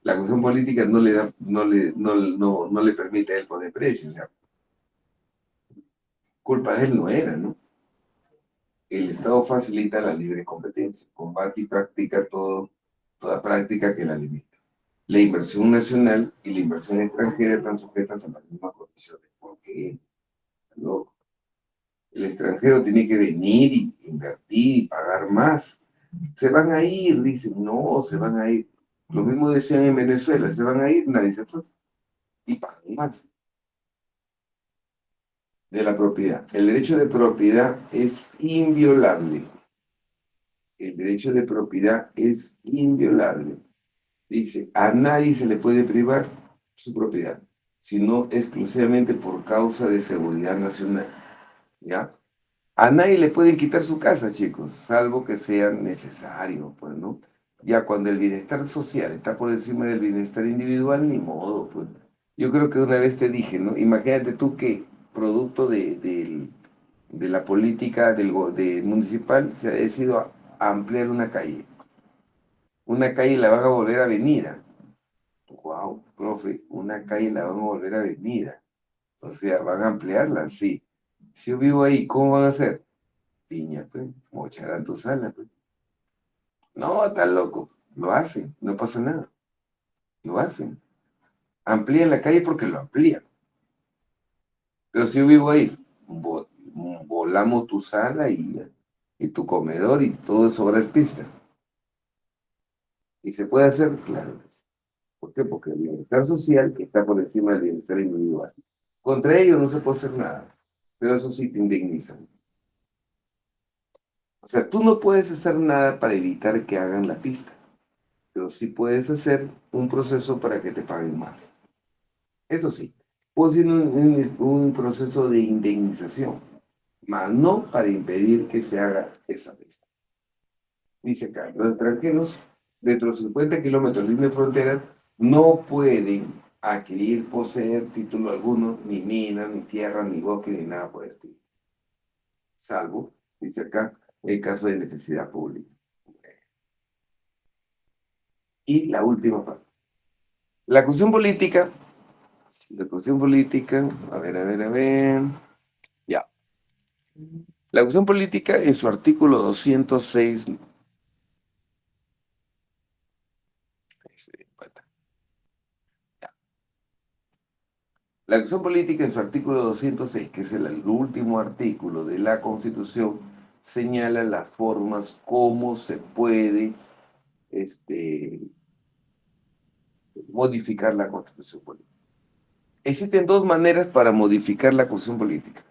la cuestión política no le da, no le permite a él poner precios, o sea, culpa de él no era, ¿no? El Estado facilita la libre competencia, combate y practica toda práctica que la limita. La inversión nacional y la inversión extranjera están sujetas a las mismas condiciones. ¿Por qué? ¿No? El extranjero tiene que venir y invertir y pagar más. Se van a ir, dicen, no, se van a ir. Lo mismo decían en Venezuela, se van a ir, nadie se fue. Y pagan más. De la propiedad. El derecho de propiedad es inviolable. El derecho de propiedad es inviolable. Dice, a nadie se le puede privar su propiedad, sino exclusivamente por causa de seguridad nacional. ¿Ya? A nadie le pueden quitar su casa, chicos, salvo que sea necesario, pues, ¿no? Ya cuando el bienestar social está por encima del bienestar individual, ni modo, pues. Yo creo que una vez te dije, ¿no? Imagínate tú que producto de la política de municipal se ha decidido ampliar una calle. Una calle la van a volver avenida. Wow, profe, una calle la van a volver avenida. O sea, van a ampliarla, sí. Si yo vivo ahí, ¿cómo van a hacer? Piña, pues, mocharán tu sala, pues. No, está loco. Lo hacen, no pasa nada. Lo hacen. Amplían la calle porque lo amplían. Pero si yo vivo ahí, volamos tu sala y tu comedor y todo eso es pista. ¿Y se puede hacer? Claro que sí. ¿Por qué? Porque el bienestar social está por encima del bienestar individual. Contra ellos no se puede hacer nada, pero eso sí te indignizan. O sea, tú no puedes hacer nada para evitar que hagan la pista, pero sí puedes hacer un proceso para que te paguen más. Eso sí, puede ser un proceso de indemnización, mas no para impedir que se haga esa pista. Dice acá, los extranjeros dentro de 50 kilómetros de línea de frontera no pueden adquirir, poseer título alguno, ni mina, ni tierra, ni bosque, ni nada por el estilo. Salvo, dice acá, el caso de necesidad pública. Y la última parte. La cuestión política, a ver, ya. La cuestión política en su artículo 206, ya. La cuestión política en su artículo 206, que es el último artículo de la Constitución, señala las formas cómo se puede modificar la Constitución política. Existen dos maneras para modificar la Constitución política.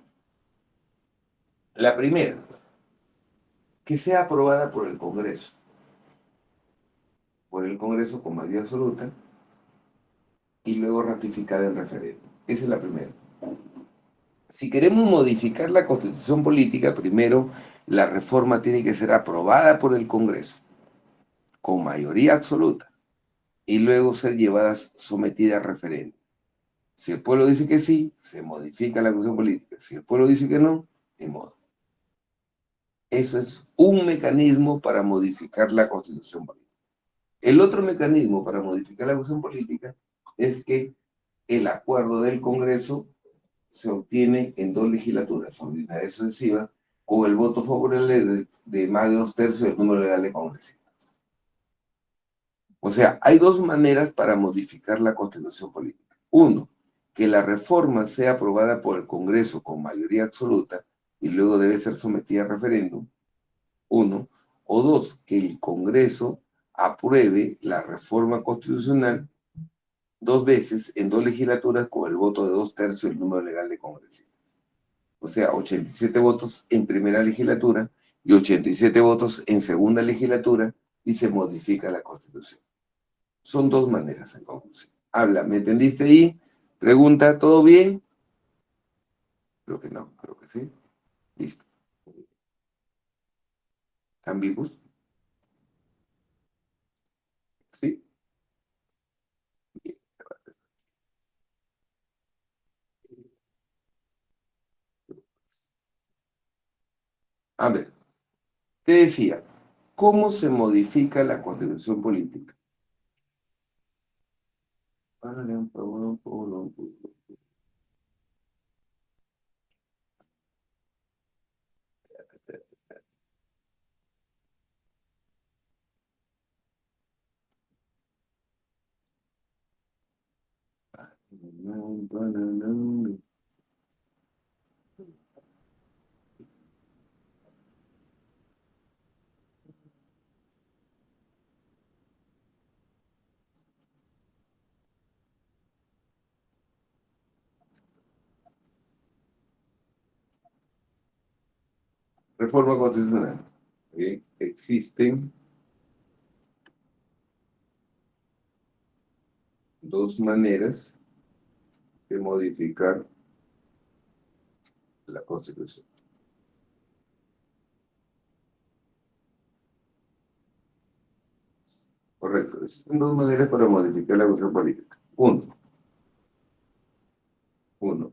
La primera, que sea aprobada por el Congreso con mayoría absoluta, y luego ratificada en referéndum. Esa es la primera. Si queremos modificar la Constitución política, primero la reforma tiene que ser aprobada por el Congreso con mayoría absoluta y luego ser llevada, sometida a referéndum. Si el pueblo dice que sí, se modifica la Constitución política. Si el pueblo dice que no, ni modo. Eso es un mecanismo para modificar la Constitución política. El otro mecanismo para modificar la Constitución política es que el acuerdo del Congreso se obtiene en dos legislaturas ordinarias sucesivas con el voto favorable de más de 2/3 del número legal de congresistas. O sea, hay dos maneras para modificar la Constitución política. Uno, que la reforma sea aprobada por el Congreso con mayoría absoluta y luego debe ser sometida a referéndum. Uno. O dos, que el Congreso apruebe la reforma constitucional dos veces en dos legislaturas con el voto de 2/3 del número legal de congresistas. O sea, 87 votos en primera legislatura y 87 votos en segunda legislatura y se modifica la Constitución. Son dos maneras en conclusión. Habla, ¿me entendiste ahí? Pregunta, ¿todo bien? Creo que no, creo que sí. Listo. ¿Ambiguos? Sí. Bien. A ver, te decía, ¿cómo se modifica la Constitución política? Reforma constitucional. Existen dos maneras de modificar la Constitución. Correcto. Existen dos maneras para modificar la Constitución política.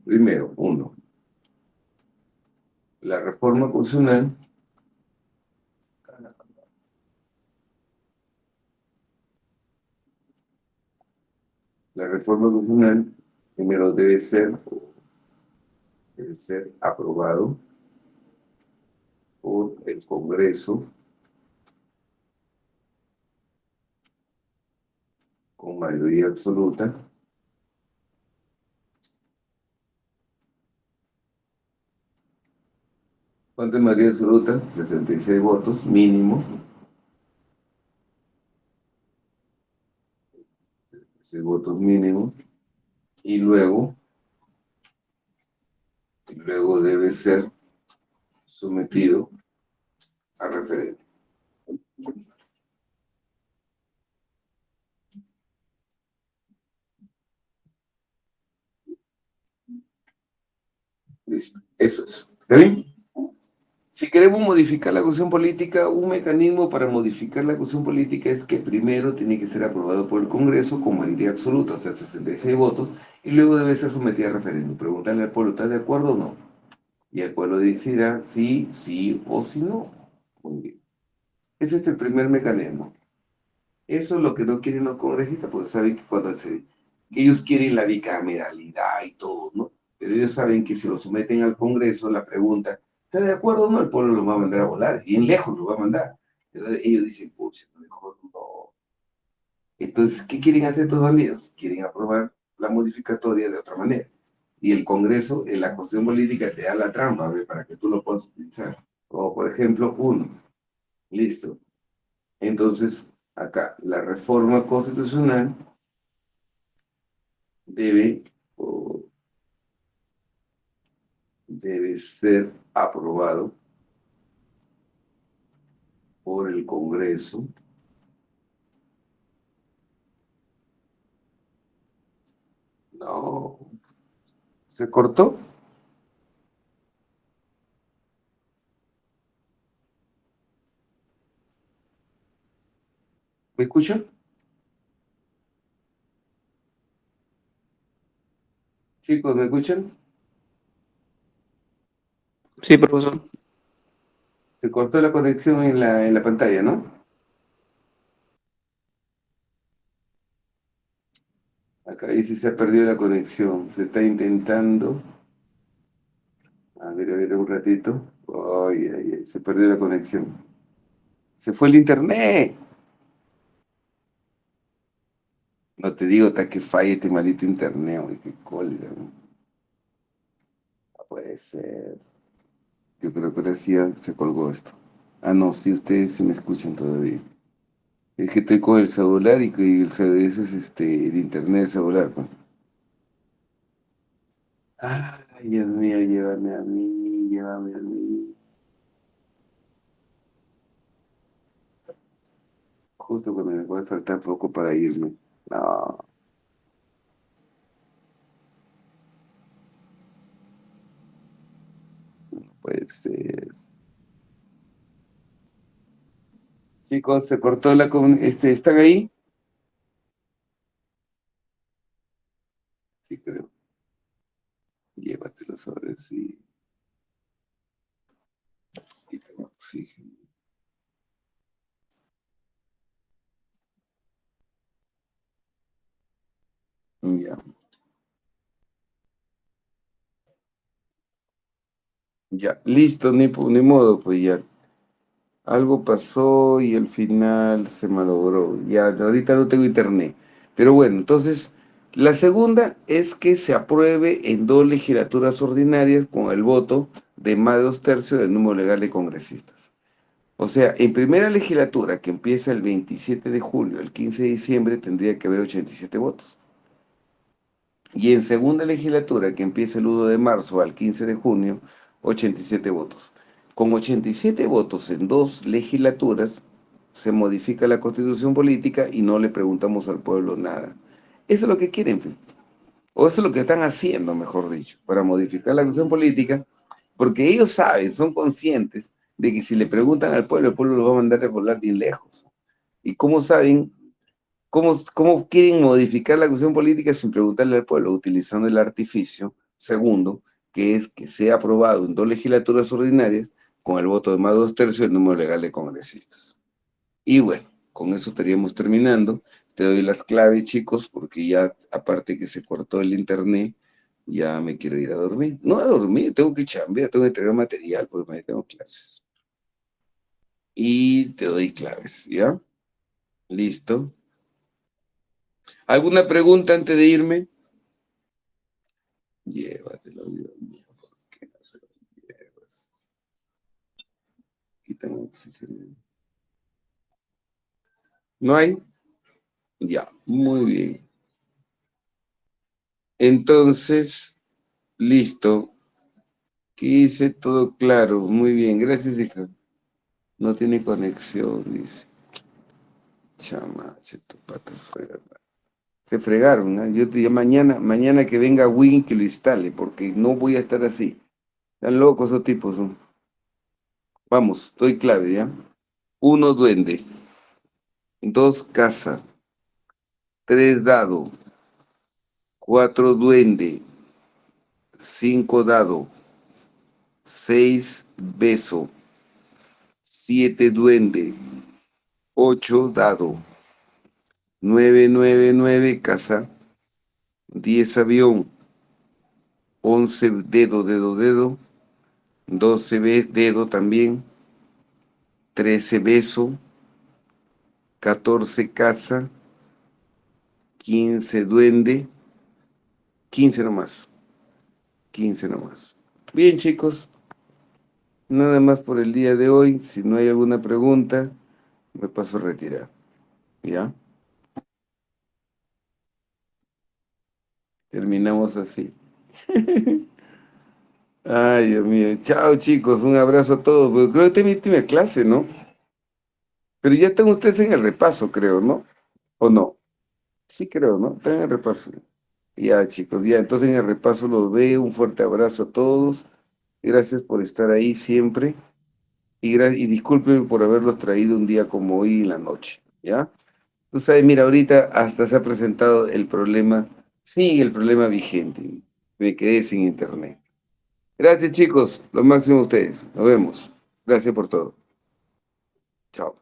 Primero, la reforma constitucional. La reforma constitucional primero debe ser aprobado por el Congreso con mayoría absoluta. ¿Cuánto es mayoría absoluta? 66 votos mínimo. 6 votos mínimos. Y luego debe ser sometido a referéndum. Listo. Eso es. ¿Está bien? Si queremos modificar la Constitución política, un mecanismo para modificar la Constitución política es que primero tiene que ser aprobado por el Congreso con mayoría absoluta, o sea, 66 votos, y luego debe ser sometida a referéndum. Preguntarle al pueblo, ¿está de acuerdo o no? Y el pueblo decidirá sí, sí o sí no. Muy bien. Ese es el primer mecanismo. Eso es lo que no quieren los congresistas, porque saben que que ellos quieren la bicameralidad y todo, ¿no? Pero ellos saben que si lo someten al Congreso, la pregunta, ¿está de acuerdo o no? El pueblo lo va a mandar a volar, bien lejos lo va a mandar. Entonces ellos dicen, pucha, mejor no. Entonces, ¿qué quieren hacer estos bandidos? Quieren aprobar la modificatoria de otra manera. Y el Congreso, en la Constitución política, te da la trampa, ¿ve? Para que tú lo puedas utilizar. Como por ejemplo, uno, listo. Entonces, acá, la reforma constitucional debe, o debe ser aprobado por el Congreso. No, ¿se cortó? ¿Me escuchan? Chicos, ¿me escuchan? Sí, profesor. Se cortó la conexión en la pantalla, ¿no? Acá dice se ha perdido la conexión. Se está intentando. A ver, un ratito. Ay, ay, ay, se perdió la conexión. Se fue el internet. No te digo hasta que falle este maldito internet, uy, qué cólera. ¿No? No puede ser. Yo creo que ahora sí ya se colgó esto. Ah, no, sí, ustedes sí me escuchan todavía. Es que estoy con el celular y que ese es el internet del celular, pues. Ay, Dios mío, llévame a mí, llévame a mí. Justo cuando me puede faltar poco para irme. No, puede ser. Chicos, se cortó ¿están ahí? Sí, creo. Llévatelo sobre sí. Quítame oxígeno. Ya, ya. Listo, ni modo, pues ya. Algo pasó y al final se malogró. Ya, ahorita no tengo internet. Pero bueno, entonces, la segunda es que se apruebe en dos legislaturas ordinarias con el voto de más de 2/3 del número legal de congresistas. O sea, en primera legislatura, que empieza el 27 de julio, el 15 de diciembre, tendría que haber 87 votos. Y en segunda legislatura, que empieza el 1 de marzo al 15 de junio, 87 votos. Con 87 votos en dos legislaturas, se modifica la constitución política y no le preguntamos al pueblo nada. Eso es lo que quieren, fe. O eso es lo que están haciendo, mejor dicho, para modificar la constitución política, porque ellos saben, son conscientes de que si le preguntan al pueblo, el pueblo lo va a mandar a volar bien lejos. ¿Y cómo saben? ¿Cómo quieren modificar la cuestión política sin preguntarle al pueblo? Utilizando el artificio, segundo, que es que sea aprobado en dos legislaturas ordinarias con el voto de más de 2/3 del número legal de congresistas. Y bueno, con eso estaríamos terminando. Te doy las claves, chicos, porque ya, aparte que se cortó el internet, ya me quiero ir a dormir. No a dormir, tengo que chambear, tengo que entregar material, porque mañana tengo clases. Y te doy claves, ¿ya? Listo. ¿Alguna pregunta antes de irme? Llévatelo, Dios mío, ¿por qué no se lo llevas? Quítame oxígeno. ¿No hay? Ya, muy bien. Entonces, listo. ¿Qué hice? Todo claro. Muy bien, gracias, hija. No tiene conexión, dice. Chamache, tu pata fregada. Se fregaron, ¿eh? Yo te digo mañana que venga Win que lo instale, porque no voy a estar así. Están locos esos tipos, son. Vamos, doy clave, ¿ya? 1 duende, 2 casa, 3 dado, 4 duende, 5 dado, 6 beso, 7 duende, 8 dado, 9 casa, 10 avión, 11 dedo, 12 dedo también, 13 beso, 14 casa, 15 duende, 15 nomás, 15 nomás. Bien, chicos, nada más por el día de hoy. Si no hay alguna pregunta, me paso a retirar. ¿Ya? Terminamos así. Ay, Dios mío. Chao, chicos. Un abrazo a todos. Pues creo que te metí a clase, ¿no? Pero ya están ustedes en el repaso, creo, ¿no? ¿O no? Sí, creo, ¿no? Están en el repaso. Ya, chicos, ya. Entonces en el repaso los veo. Un fuerte abrazo a todos. Gracias por estar ahí siempre. Y disculpen por haberlos traído un día como hoy en la noche. ¿Ya? Tú sabes, mira, ahorita hasta se ha presentado el problema. Sí, el problema vigente. Me quedé sin internet. Gracias, chicos. Lo máximo a ustedes. Nos vemos. Gracias por todo. Chao.